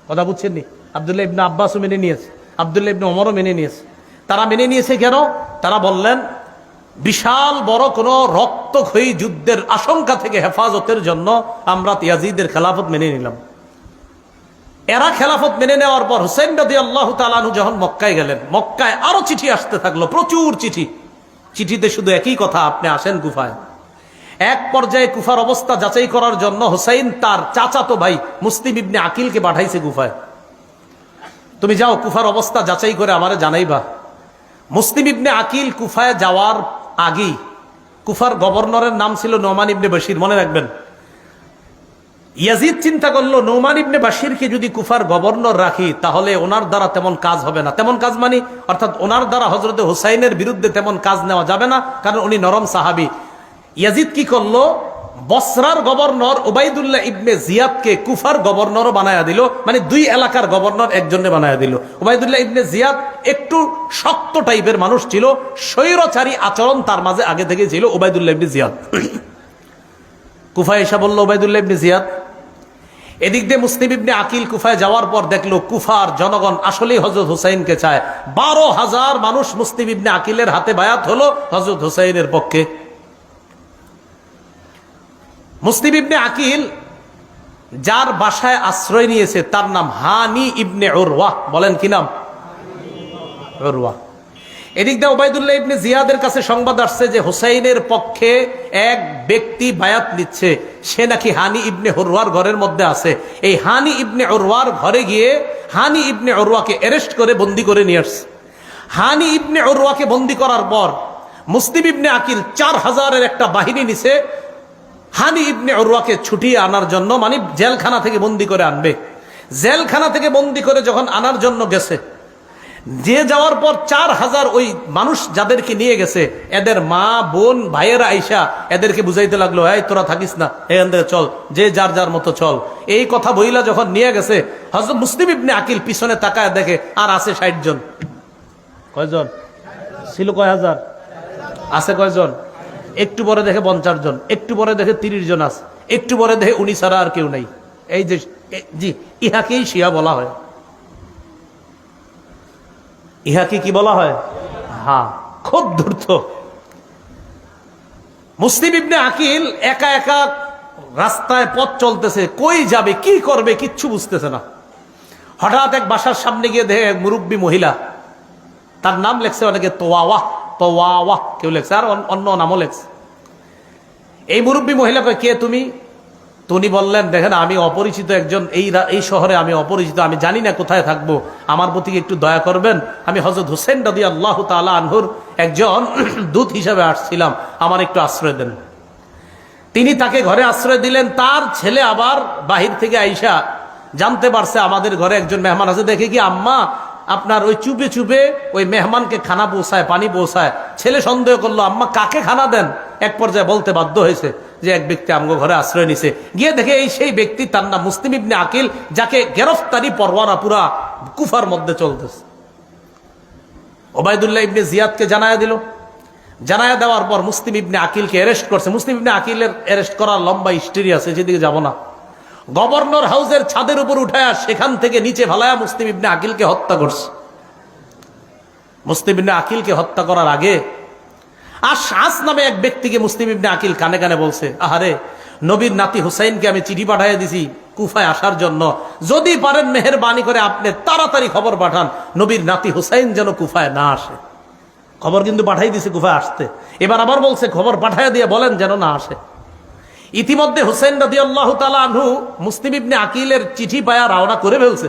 কথা বুঝছেন নি? আব্দুল্লাহ ইবনে আব্বাসও মেনে নিয়েছে, আব্দুল্লাহ ইবনে ওমরও মেনে নিয়েছে। তারা মেনে নিয়েছে কেন? তারা বললেন বিশাল বড় কোনো রক্তক্ষয়ী যুদ্ধের আশঙ্কা থেকে হেফাজতের জন্য আমরা ইয়াজিদের খেলাফত মেনে নিলাম। এরা খেলাফত মেনে নেওয়ার পর হুসাইন রাদিয়াল্লাহু তাআলা আনহু যখন মক্কায় গেলেন, মক্কায় আরো চিঠি আসতে থাকলো, প্রচুর চিঠি। চিঠিতে শুধু একই কথা, আপনি আসেন কুফায়। এক পর্যায়ে কুফার অবস্থা যাচাই করার জন্য হুসাইন তার চাচাতো ভাই মুসলিম ইবনে আকিলকে পাঠাইছে কুফায়। তুমি যাও কুফার অবস্থা যাচাই করে আমারে জানাইবা। মুসলিম ইবনে আকিল কুফায় যাওয়ার আগেই, কুফার গভর্নরের নাম ছিল নোমান ইবনে বশির, মনে রাখবেন। ইয়াজিদ চিন্তা করলো নোমান ইবনে বাশিরকে যদি কুফার গভর্নর রাখি তাহলে ওনার দ্বারা তেমন কাজ হবে না। তেমন কাজ মানে অর্থাৎ ওনার দ্বারা হযরত হুসাইনের বিরুদ্ধে তেমন কাজ নেওয়া যাবে না, কারণ উনি নরম সাহাবী। ইয়াজিদ কি করলো, বসরার গভর্নর উবাইদুল্লাহ ইবনে জিয়াদকে কুফার গভর্নরও বানায়া দিল, মানে দুই এলাকার গভর্নর একজনে বানায়া দিল। উবাইদুল্লাহ ইবনে জিয়াদ একটু শক্ত টাইপের মানুষ ছিল, স্বৈরচারী আচরণ তার মাঝে আগে থেকে ছিল। উবাইদুল্লাহ ইবনে জিয়াদ কুফায় এসে বলল উবাইদুল্লাহ ইবনে জিয়াদ। এদিক দিয়ে মুসলিম ইবনে আকিল কুফায় যাওয়ার পর দেখলো কুফার জনগণ আসলেই হযরত হুসাইনকে চায়। 12,000 মানুষ মুসলিম ইবনে আকিলের হাতে বায়াত হলো হযরত হুসাইনের পক্ষে। মুসলিম ইবনে আকিল যার বাসায় আশ্রয় নিয়েছে তার নাম হানি ইবনে উরওয়া। বলেন কি নাম? উরওয়া। এদিক দিয়ে উবাইদুল্লাহ ইবনে জিয়াদের কাছে সংবাদ আসছে যে হুসাইনের পক্ষে এক ব্যক্তি বায়াত নিচ্ছে, সে নাকি হানি ইবনে উরওয়ার ঘরের মধ্যে আছে। এই হানি ইবনে উরওয়ার ঘরে গিয়ে হানি ইবনে উরওয়াকে অ্যারেস্ট করে বন্দী করে নিয়ে আসছে। হানি ইবনে উরওয়াকে বন্দী করার পর মুসলিম ইবনে আকিল 4000-এর একটা বাহিনী নিছে হানি ইবনে উরওয়াকে ছুটিয়ে আনার জন্য, মানে জেলখানা থেকে বন্দী করে আনবে। জেলখানা থেকে বন্দী করে যখন আনার জন্য গেছে, যে যাওয়ার পর 4000 ওই মানুষ যাদেরকে নিয়ে গেছে এদের মা বোন ভাইয়েরা আইসা এদেরকে বুঝাইতে লাগলো, এই তোরা থাকিস না, এখান থেকে চল, যে যার যার মতো চল। এই কথা বইলা যখন নিয়ে গেছে, হযরত মুসলিম ইবনে আকিল পিছনে তাকায় দেখে আর আছে 60 জন। কয়জন ছিল? কয় হাজার আছে? কয়জন? একটু পরে দেখে 50 জন, একটু পরে দেখে 30 জন আছে, একটু পরে দেখে উনি ছাড়া আর কেউ নাই। এই যে জি, ইহাকেই শিয়া বলা হয়। ইহাকে কি বলা হয়? হ্যাঁ, খুব ধূর্ত। মুসলিম ইবনে আকিল একা একা রাস্তায় পথ চলতেছে, কই যাবে কি করবে কিচ্ছু বুঝতেছে না। হঠাৎ এক বাসার সামনে গিয়ে দেখে এক মুরব্বী মহিলা, তার নাম লেখছে অনেকে তোয়াওয়াহ, তোয়াওয়াহ কেউ লেখছে, আর অন্য নামও লেখছে। এই মুরব্বী মহিলা কয়, কে তুমি? তো উনি বললেন, দেখেন আমি অপরিচিত একজন, এই শহরে আমি অপরিচিত, আমি জানি না কোথায় থাকবো, আমার প্রতি একটু দয়া করবেন। আমি হযরত হুসেন রাদিয়াল্লাহু তাআলা আনহুর একজন দূত হিসাবে আসছিলাম, আমার একটু আশ্রয় দেন। তিনি তাকে ঘরে আশ্রয় দিলেন। তার ছেলে আবার বাহির থেকে আইসা জানতে পারছে আমাদের ঘরে একজন মেহমান আছে, দেখে কি আম্মা আপনার ওই চুপে চুপে ওই মেহমানকে খানা পৌঁছায়, পানি পৌঁছায়। ছেলে সন্দেহ করলো আম্মা কাকে খানা দেন। এক পর্যায়ে বলতে বাধ্য হয়েছে যে এক ব্যক্তি আমগো ঘরে আশ্রয় নিছে। গিয়ে দেখে এই সেই ব্যক্তি, তার নাম মুসলিম ইবনে আকিল, যাকে গ্রেফতারি পরোয়ানা পুরা কুফার মধ্যে চলতেছে। ওবায়দুল্লাহ ইবনে জিয়াদকে জানায়া দিল। জানায়া দেওয়ার পর মুসলিম ইবনে আকিলকে অ্যারেস্ট করছে। মুসলিম ইবনে আকিলের অ্যারেস্ট করার লম্বা হিস্ট্রি আছে, সেদিকে যাব না। গভর্নর হাউসের ছাদের উপর উঠায়া সেখান থেকে নিচে ভালায়া মুসলিম ইবনে আকিলকে হত্যা করছে। মুসলিম ইবনে আকিলকে হত্যা করার আগে আশআস নামে এক ব্যক্তিকে মুসলিম ইবনে আকিল কানে কানে বলছে, আহারে নবীর নাতি হুসাইনকে আমি চিঠি পাঠিয়ে দিছি কুফায় আসার জন্য, যদি পারেন মেহেরবানি করে আপনি তাড়াতাড়ি খবর পাঠান নবীর নাতি হুসাইন যেন কুফায় না আসে। খবর কিন্তু পাঠাই দিছে কুফায় আসতে, এবার আবার বলছে খবর পাঠাইয়া দিয়ে বলেন যেন না আসে। ইতিমধ্যে হুসাইন রাদিয়াল্লাহু তাআলা আনহু মুসলিম ইবনে আকিলের চিঠি পায়া রওনা করে ফেলছে।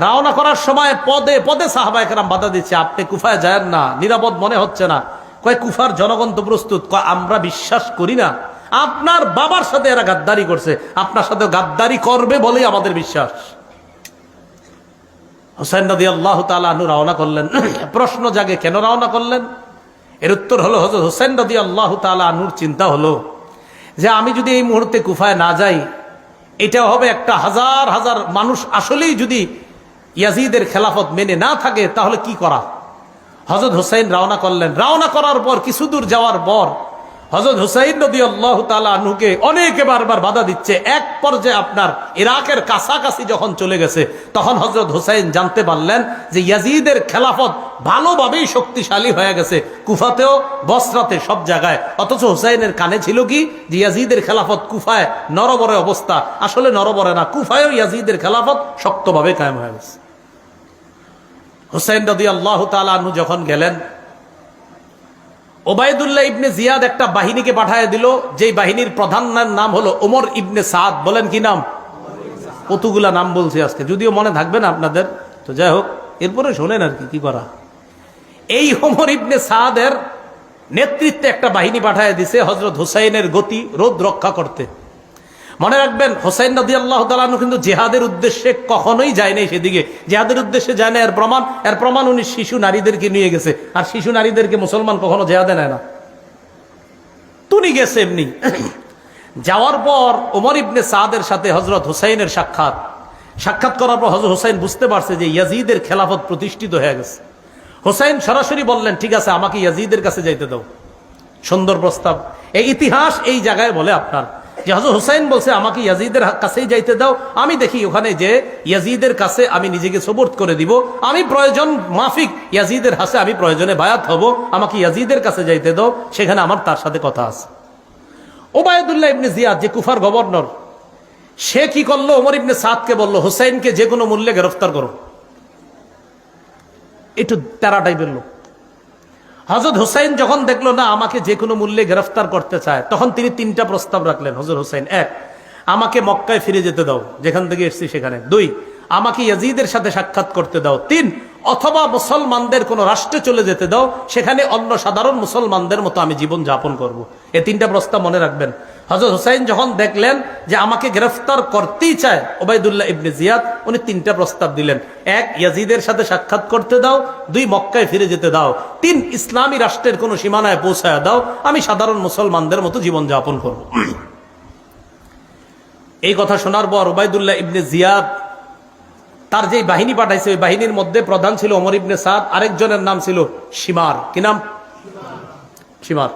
রওনা করার সময় পদে পদে সাহাবায়ে কেরাম বাধা দিচ্ছে, আপনি কুফায় যায়েন না, নিরাপদ মনে হচ্ছে না। কয় কুফার জনগণ তো প্রস্তুত। কয় আমরা বিশ্বাস করি না, আপনার বাবার সাথে এরা গাদ্দারি করছে, আপনার সাথে গাদ্দারি করবে বলেই আমাদের বিশ্বাস। হুসাইন রাদিয়াল্লাহু তাআলা আনহু রওনা করলেন। প্রশ্ন জাগে, কেন রওনা করলেন? এর উত্তর হলো, হযরত হুসাইন রাদিয়াল্লাহু তাআলা আনহুর চিন্তা হলো যে আমি যদি এই মুহূর্তে কুফায় না যাই, এটা হবে একটা হাজার হাজার মানুষ আসলেই যদি ইয়াজিদের খেলাফত মেনে না থাকে তাহলে কি করা। হযরত হুসাইন রওনা করলেন। রওনা করার পর কিছু দূর যাওয়ার পর হযরত হুসাইন রাদিয়াল্লাহু তাআলা আনহুকে অনেকে বারবার বাধা দিচ্ছে। এক পর্যায়ে আপনার ইরাকের কাছাকাছি যখন চলে গেছে, তখন হযরত হুসাইন জানতে পারলেন যে ইয়াজিদের খেলাফত ভালোভাবেই শক্তিশালী হয়ে গেছে, কুফাতেও বসরাতে সব জায়গায়। অথচ হুসাইনের কানে ছিল কি যে ইয়াজিদের খেলাফত কুফায় নরবরে অবস্থা। আসলে নরবরে না, কুফায়ও ইয়াজিদের খেলাফত শক্তভাবে কায়েম হয়ে গেছে। হুসাইন রাদিয়াল্লাহু তাআলা আনহু যখন গেলেন, ওবায়দুল্লাহ ইবনে জিয়াদ একটা বাহিনীকে পাঠিয়ে দিল, যেই বাহিনীর প্রধানের নাম হলো ওমর ইবনে সাদ। বলেন কি নাম? কতগুলা নাম বলছি আজকে, যদিও মনে থাকবে না আপনাদের, তো যাই হোক এরপরে শোনেন আর কি করা। এই ওমর ইবনে সাদের নেতৃত্বে একটা বাহিনী পাঠিয়ে দিছে হযরত হুসাইনের গতি রোধ রক্ষা করতে। মনে রাখবেন, হুসাইন রাদিয়াল্লাহু তাআলা আনহু কিন্তু জিহাদের উদ্দেশ্যে কখনোই যায় নাই সেদিকে, জিহাদের উদ্দেশ্যে যায় না। এর প্রমাণ উনি শিশু নারীদেরকে নিয়ে গেছে, আর শিশু নারীদেরকে মুসলমান কখনো জিহাদে নেয় না, তুমি গেছে এমনি। যাওয়ার পর ওমর ইবনে সাদের সাথে হযরত হুসাইনের সাক্ষাৎ করার পর হযরত হুসাইন বুঝতে পারছে যে ইয়াজিদের খেলাফত প্রতিষ্ঠিত হয়ে গেছে। হুসাইন সরাসরি বললেন, ঠিক আছে আমাকে ইয়াজিদের কাছে যাইতে দাও। সুন্দর প্রস্তাব। এই ইতিহাস এই জায়গায় বলে আপনার যে হযরত হুসাইন বলছে আমাকে ইয়াজিদের কাছেই যাইতে দাও, আমি দেখি ওখানে যে ইয়াজিদের কাছে আমি নিজেকে সুবর্দ করে দিব, আমি প্রয়োজন মাফিক ইয়াজিদের হাতে আমি প্রয়োজনে বায়াত হব, আমাকে ইয়াজিদের কাছে যাইতে দাও, সেখানে আমার তার সাথে কথা আছে। ওবায়দুল্লাহ ইবনে জিয়াদ যে কুফার গভর্নর, সে কি করলো, ওমর ইবনে সাদকে বলল হুসাইনকে যে কোনো মূল্যে গ্রেফতার করো। একটু তেরা টাইপের লোক। হযরত হুসাইন যখন দেখলো না আমাকে যে কোনো মূল্যে গ্রেফতার করতে চায়, তখন তিনি 3টা প্রস্তাব রাখলেন হযরত হুসাইন। 1, আমাকে মক্কায় ফিরে যেতে দাও, যেখান থেকে এসেছি সেখানে। 2, আমাকে ইয়াজিদের সাথে সাক্ষাৎ করতে দাও। 3, অথবা মুসলমানদের কোন রাষ্ট্রে চলে যেতে দাও, সেখানে অন্য সাধারণ মুসলমানদের মতো আমি জীবন যাপন করব। এই 3টা প্রস্তাব মনে রাখবেন। হযরত হুসাইন যখন দেখলেন যে আমাকে গ্রেফতার করতেই চায় ওবায়দুল্লাহ ইবনে জিয়াদ, উনি 3টা প্রস্তাব দিলেন। 1, ইয়াজিদের সাথে সাক্ষাৎ করতে দাও। 2, মক্কায় ফিরে যেতে দাও। 3, ইসলামী রাষ্ট্রের কোনো সীমানায় পৌঁছায় দাও, আমি সাধারণ মুসলমানদের মতো জীবনযাপন করব। এই কথা শোনার পর ওবায়দুল্লাহ ইবনে জিয়াদ তার যে বাহিনী পাঠাইছে, ওই বাহিনীর মধ্যে প্রধান ছিল ওমর ইবনে সাদ, আরেকজনের নাম ছিল শিমার। কি নাম? শিমার।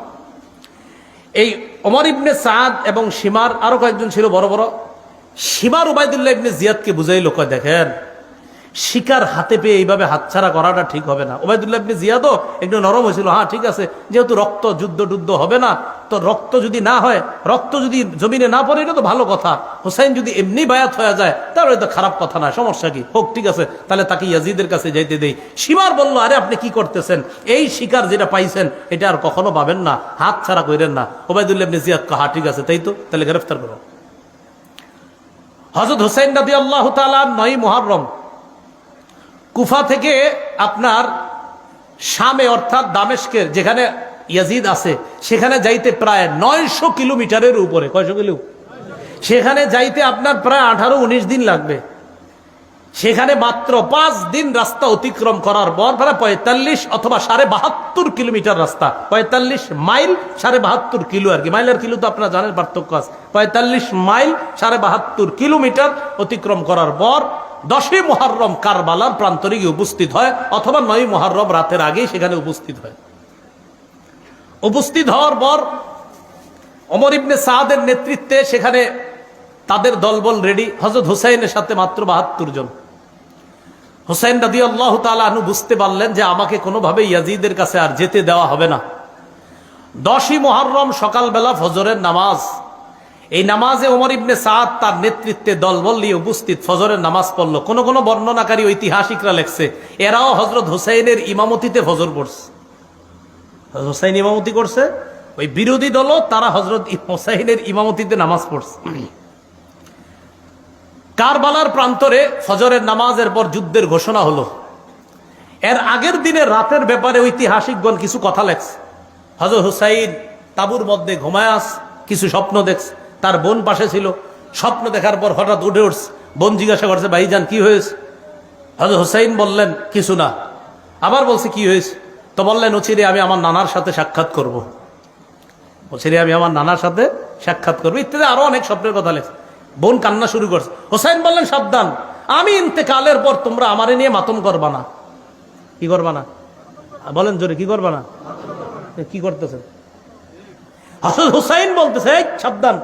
এই ওমর ইবনে সাদ এবং শিমার, আরো কয়েকজন ছিল বড় বড়। শিমার ওবায়দুল্লাহ ইবনে জিয়াদকে বুঝাইলো, কয় দেখেন শিকার হাতে পেয়ে এইভাবে হাতছাড়া করাটা ঠিক হবে না। ওবায়দুল্লাহ ইবনে জিয়াদও একটু নরম হয়েছিল, হ্যাঁ ঠিক আছে, যেহেতু রক্ত যুদ্ধ হবে না, তো রক্ত যদি না হয়, রক্ত যদি জমিনে না পড়ে, এটা তো ভালো কথা। হুসাইন যদি এমনি বায়াত হয়ে যায় তাহলে এটা খারাপ কথা না, সমস্যা কি, হোক, ঠিক আছে, তাহলে তাকে ইয়াজিদের কাছে যাইতে দেই। শিমার বলল, আরে আপনি কি করতেছেন, এই শিকার যেটা পাইছেন এটা আর কখনো পাবেন না, হাত ছাড়া কইরেন না। ওবায়দুল্লাহ ইবনে জিয়াদ কয়, হ্যাঁ ঠিক আছে, তাই তো, তাহলে গ্রেফতার করো। হযরত হুসাইন রাদিয়াল্লাহু তাআলা 9 মুহররম কুফা থেকে আপনার শামে অর্থাৎ দামেস্কের যেখানে ইয়াজিদ আছে সেখানে যাইতে প্রায় 900 কিলোমিটারের উপরে। কয়শো কিলো? সেখানে যাইতে আপনার প্রায় 18-19 দিন লাগবে। সেখানে মাত্র 5 দিন রাস্তা অতিক্রম করার পর প্রায় 45 অথবা 72.5 কিলোমিটার রাস্তা, 45 মাইল 72.5 কিলো আর কি, মাইল আর কিলো তো আপনারা জানেন পার্থক্য আছে। 45 মাইল 72.5 কিলোমিটার অতিক্রম করার পর 10 মুহররম কারবালার প্রান্তরে গিয়ে উপস্থিত হয়, অথবা 9 মুহররম রাতের আগেই সেখানে উপস্থিত হয়। উপস্থিত হওয়ার পর ওমর ইবনে সাদের নেতৃত্বে সেখানে তাদের দলবল রেডি। হযরত হুসাইনের সাথে মাত্র 72 জন। হুসাইন রাদিয়াল্লাহু তাআলা আনহু বুঝতে পারলেন যে আমাকে কোনোভাবে ইয়াজিদের কাছে আর যেতে দেওয়া হবে না। 10 মুহররম সকালবেলা ফজরের নামাজ, এই নামাজে ওমর ইবনে সাদ তার নেতৃত্বে দলবল নিয়ে উপস্থিত ফজরের নামাজ পড়লো। কোন কোন বর্ণনাকারী ঐতিহাসিকরা লেখছে এরাও হযরত হুসাইনের ইমামতিতে ফজর পড়ছে। হুসাইন ইমামতি করছে, ওই বিরোধী দলও তারা হযরত হুসাইনের ইমামতিতে নামাজ পড়ছে। কারবালার প্রান্তরে ফজরের নামাজের পর যুদ্ধের ঘোষণা হলো। এর আগের দিনের রাতের ব্যাপারে ঐতিহাসিকগণ কিছু কথা লেখছে। হযরত হুসাইন তাঁবুর মধ্যে ঘুমায় আস, কিছু স্বপ্ন দেখছে, তার বোন পাশে ছিল। স্বপ্ন দেখার পর হঠাৎ উঠে উঠছে, বোন জিজ্ঞাসা করছে, ভাইজান কি হয়েছে? হযরত হুসাইন বললেন, কিছু না। আবার বলছে, কি হয়েছে? তো বললেন, অচিরে আমি আমার নানার সাথে সাক্ষাৎ করব, অচিরে আমি আমার নানার সাথে সাক্ষাৎ করবো, ইত্যাদি আরো অনেক স্বপ্নের কথা লেখছে। বোন কান্না শুরু করছে। হুসাইন বললেন, সাবধান, আমি ইন্তেকালের পর তোমরা আমারে নিয়ে মাতম করবা না। কি করবা না? বলেন জোরে, কি করবা না? কি করতেছেন? হযরত হুসাইন বলতেছে, সাবধান,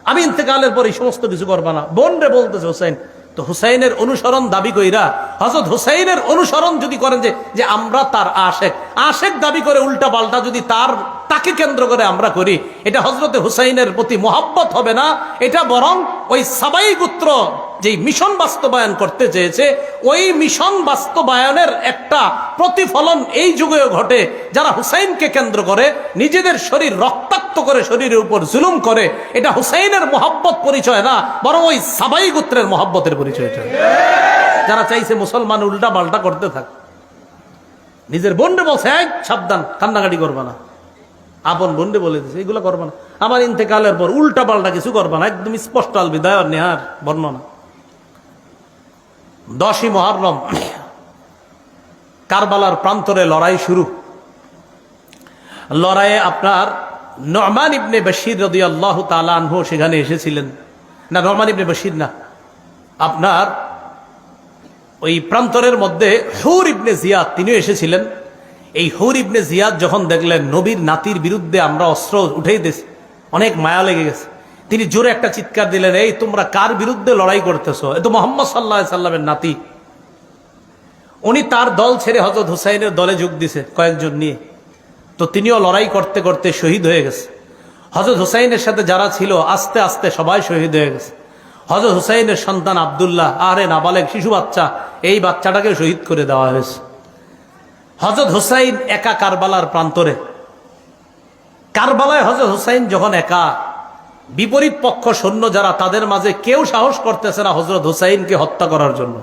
আমি ইন্তেকালের পর এই সমস্ত কিছু করবা না। বোন রে বলতেছে হুসাইন। তো হুসাইনের অনুসরণ দাবি কইরা, হযরত হুসাইনের অনুসরণ যদি করেন যে আমরা তার আশেক দাবি করে উল্টা পাল্টা যদি তাকে কেন্দ্র করে আমরা করি, এটা হযরতে হুসাইনের প্রতি মোহাব্বত হবে না, এটা বরং ওই সাবাই গোত্র যেই মিশন বাস্তবায়ন করতে চেয়েছে ওই মিশন বাস্তবায়নের একটা প্রতিফলন এই যুগেও ঘটে। যারা হুসাইনকে কেন্দ্র করে নিজেদের শরীর রক্তাক্ত করে, শরীরের উপর জুলুম করে, এটা হুসাইনের মোহাব্বত পরিচয় না, বরং ওই সাবাই গোত্রের মোহাব্বতের পরিচয়। যারা চাইছে মুসলমান উল্টা পাল্টা করতে থাক, নিজের বোনরে বলছে, সাবধান, কান্নাকাটি করবা না। আপন বোনরে বলে দিচ্ছে, এগুলো করবা না, আমার ইন্তেকালের পর উল্টা পাল্টা কিছু করবা না। একদম স্পষ্ট আল বিদায় আর নেহার বর্ণনা। 10 মুহররম কারবালার প্রান্তরে লড়াই শুরু। লড়াইয়ে আপনার নু'মান ইবনে বশীর রাদিয়াল্লাহু তাআলা আনহু সেখানে এসেছিলেন। না, নু'মান ইবনে বশীর না, আপনার ওই প্রান্তরের মধ্যে হুর ইবনে জিয়াদ তিনিও এসেছিলেন। এই হুর ইবনে জিয়াদ যখন দেখলেন নবীর নাতির বিরুদ্ধে আমরা অস্ত্র উঠেই দিয়েছি, অনেক মায়া লেগে গেছে, তিনি জোরে একটা চিৎকার দিলেন, এই তোমরা কার বিরুদ্ধে লড়াই করতেছো? এ তো মুহাম্মদ সাল্লাল্লাহু আলাইহি সাল্লামের নাতি। উনি তার দল ছেড়ে হযরত হুসাইনের দলে যোগ দিছে কয়েকজন নিয়ে। তো তিনিও লড়াই করতে করতে শহীদ হয়ে গেছে। হযরত হুসাইনের সাথে যারা ছিল আস্তে আস্তে সবাই শহীদ হয়ে গেছে। হযরত হুসাইনের সন্তান আব্দুল্লাহ, আরে নাবালেগ শিশু বাচ্চা, এই বাচ্চাটাকে শহীদ করে দেওয়া হয়েছে। হযরত হুসাইন একা কারবালার প্রান্তরে। কারবালায় হযরত হুসাইন যখন একা, বিপরীত পক্ষ সৈন্য যারা, তাদের মাঝে কেউ সাহস করতেছে না হযরত হুসাইনকে হত্যা করার জন্য।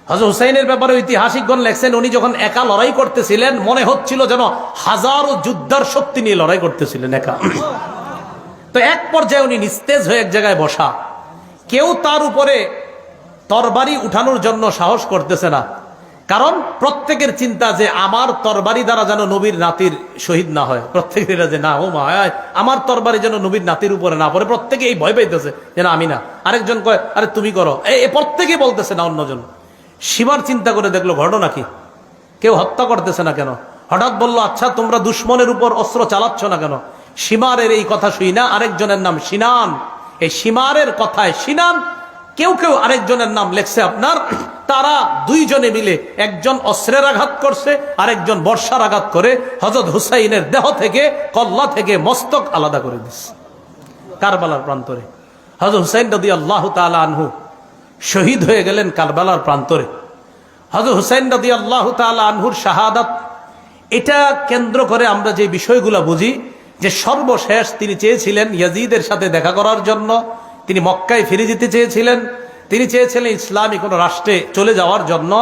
হযরত হুসাইনের ব্যাপারে ঐতিহাসিকগণ লেখছেন, উনি যখন একা লড়াই করতেছিলেন মনে হচ্ছিল যেন হাজারো যোদ্ধার শক্তি নিয়ে লড়াই করতেছিলেন একা। তো এক পর্যায়ে উনি নিস্তেজ হয়ে এক জায়গায় বসা, কেউ তার উপরে তরবারি উঠানোর জন্য সাহস করতেছে না, কারণ প্রত্যেকের চিন্তা যে আমার তরবারি দ্বারা যেন নবীর নাতির শহীদ না হয়। প্রত্যেকের যে না, ও মা, আমার তরবারি যেন নবীর নাতির উপরে না পড়ে, প্রত্যেকে এই ভয় পাইতেছে যে না আমি না। আরেকজন কয় আরে তুমি করো, প্রত্যেকে বলতেছে না অন্যজন। সীমার চিন্তা করে দেখলো ঘটনা কি, কেউ হত্যা করতেছে না কেন। হঠাৎ বললো আচ্ছা তোমরা দুশ্মনের উপর অস্ত্র চালাচ্ছ না কেন। সীমারের এই কথা শুই না, আরেকজনের নাম সিনান। এই সীমারের কথায় সিনান, কেউ কেউ আরেকজনের নাম লেখছে আপনার। তারা দুইজনে মিলে, একজন অস্ত্রের আঘাত করছে, আরেকজন বর্ষার আঘাত করে হযরত হুসাইনের দেহ থেকে, কল্লা থেকে মস্তক আলাদা করে দিচ্ছে কারবালার প্রান্তরে। হযরত হুসাইন রাদিয়াল্লাহু তাআলা আনহু শহীদ হয়ে গেলেন কারবালার প্রান্তরে। হযরত হুসাইন রাদিয়াল্লাহু তাআলা আনহুর শাহাদাত, এটা কেন্দ্র করে আমরা যে বিষয়গুলো বুঝি, যে সর্বশেষ তিনি চেয়েছিলেন ইয়াজিদের সাথে দেখা করার জন্য, তিনি মক্কায় ফিরে যেতে চেয়েছিলেন, তিনি চেয়েছিলেন ইসলামী কোন রাষ্ট্রে চলে যাওয়ার জন্য।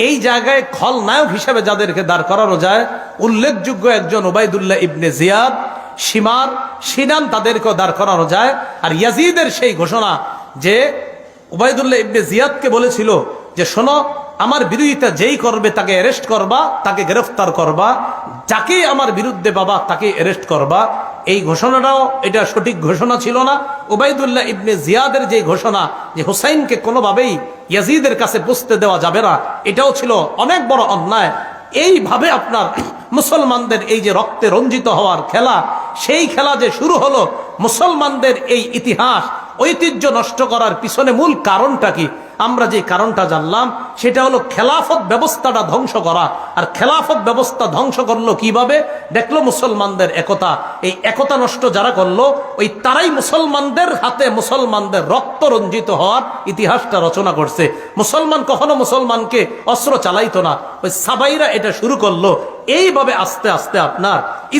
এই জায়গায় খলনায়ক হিসেবে যাদেরকে দাঁড় করানো যায়, উল্লেখযোগ্য একজন উবাইদুল্লাহ ইবনে জিয়াদ, সীমার, সিনান, তাদেরকেও দাঁড় করানো যায়। আর ইয়াজিদের সেই ঘোষণা যে উবাইদুল্লাহ ইবনে জিয়াদকে বলেছিল যে শোনো, আমার বিরোধিতা যেই করবে তাকে অ্যারেস্ট করবা, তাকে গ্রেফতার করবা, যাকেই আমার বিরুদ্ধে বাবা তাকে অ্যারেস্ট করবা। এই ঘোষণাটাও এটা সঠিক ঘোষণা ছিল না। উবাইদুল্লাহ ইবনে জিয়াদের যে ঘোষণা যে হুসাইনকে কোনোভাবেই ইয়াজিদের কাছে পৌঁছতে দেওয়া যাবে না, এটাও ছিল অনেক বড় অন্যায়। এইভাবে আপনার মুসলমানদের এই যে রক্তে রঞ্জিত হওয়ার খেলা, সেই খেলা যে শুরু হলো, মুসলমানদের এই ইতিহাস ঐতিহ্য নষ্ট করার পিছনে মূল কারণটা কি? আমরা যে কারণটা জানলাম সেটা হলো খেলাফত ব্যবস্থাটা ধ্বংস করা। আর খেলাফত ব্যবস্থা ধ্বংস করলো কিভাবে? দেখলো মুসলমানদের একতা। এই একতা নষ্ট যারা করলো, ওই তারাই মুসলমানদের হাতে মুসলমানদের রক্ত রঞ্জিত হওয়ার ইতিহাসটা রচনা করছে। মুসলমান কখনো মুসলমানকে অস্ত্র চালাইতো না, ওই সাবাইরা এটা শুরু করলো। এইভাবে আস্তে আস্তে আপনার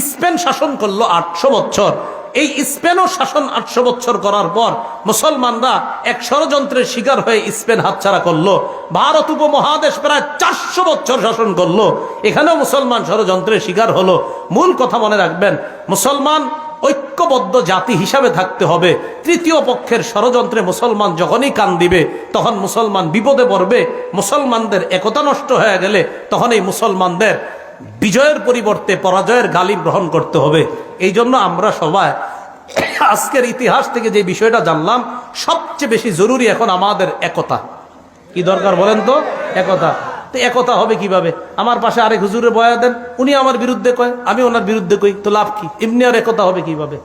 স্পেন শাসন করলো 800 বছর। এই স্পেনও শাসন 800 বছর করার পর মুসলমানরা এক ষড়যন্ত্রের শিকার হয়ে স্পেন হাতছাড়া করলো। ভারত উপমহাদেশ প্রায় 400 বছর শাসন করলো, এখানেও মুসলমান ষড়যন্ত্রের শিকার হলো। মূল কথা মনে রাখবেন, মুসলমান ঐক্যবদ্ধ জাতি হিসাবে থাকতে হবে। তৃতীয় পক্ষের ষড়যন্ত্রে মুসলমান যখনই কান দিবে, তখন মুসলমান বিপদে পড়বে। মুসলমানদের একতা নষ্ট হয়ে গেলে তখন এই মুসলমানদের বিজয়ের পরিবর্তে পরাজয়ের গালি গ্রহণ করতে হবে। এই জন্য আমরা সবাই আজকের ইতিহাস থেকে যে বিষয়টা জানলাম, সবচেয়ে বেশি জরুরি এখন আমাদের একতা। কি দরকার বলেন তো? একতা। তো একতা হবে কিভাবে? আমার পাশে আরেক হুজুরে বয়া দেন, উনি আমার বিরুদ্ধে কয়, আমি ওনার বিরুদ্ধে কই, তো লাভ কি? এমনি আর একতা হবে কিভাবে?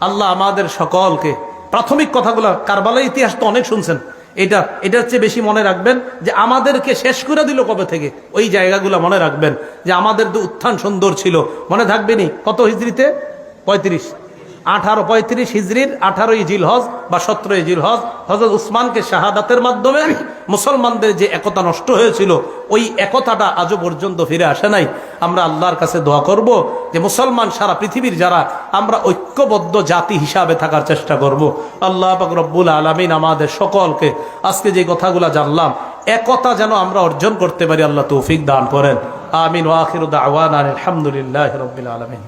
আল্লাহ আমাদের সকলকে, প্রাথমিক কথাগুলো কারবালার ইতিহাস তো অনেক শুনছেন, এটার চেয়ে বেশি মনে রাখবেন যে আমাদেরকে শেষ করে দিল কবে থেকে, ওই জায়গাগুলো মনে রাখবেন। যে আমাদের তো উত্থান সুন্দর ছিল, মনে থাকবেনি কত হিজরিতে? 1835 হিজরির 18ই জিলহজ বা 17ই জিলহজ হযরত উসমানকে শাহাদাতের মাধ্যমে মুসলমানদের যে একতা নষ্ট হয়েছিল, ওই একতাটা আজও পর্যন্ত ফিরে আসে নাই। আমরা আল্লাহর কাছে দোয়া করব যে মুসলমান সারা পৃথিবীর যারা, আমরা ঐক্যবদ্ধ জাতি হিসাবে থাকার চেষ্টা করব। আল্লাহ পাক রব্বুল আলামিন আমাদের সকলকে আজকে যে কথাগুলো জানলাম, একতা যেন আমরা অর্জন করতে পারি, আল্লাহ তৌফিক দান করেন। আমিন। ওয়া আখিরু দাওয়ানা আলহামদুলিল্লাহি রাব্বিল আলামিন।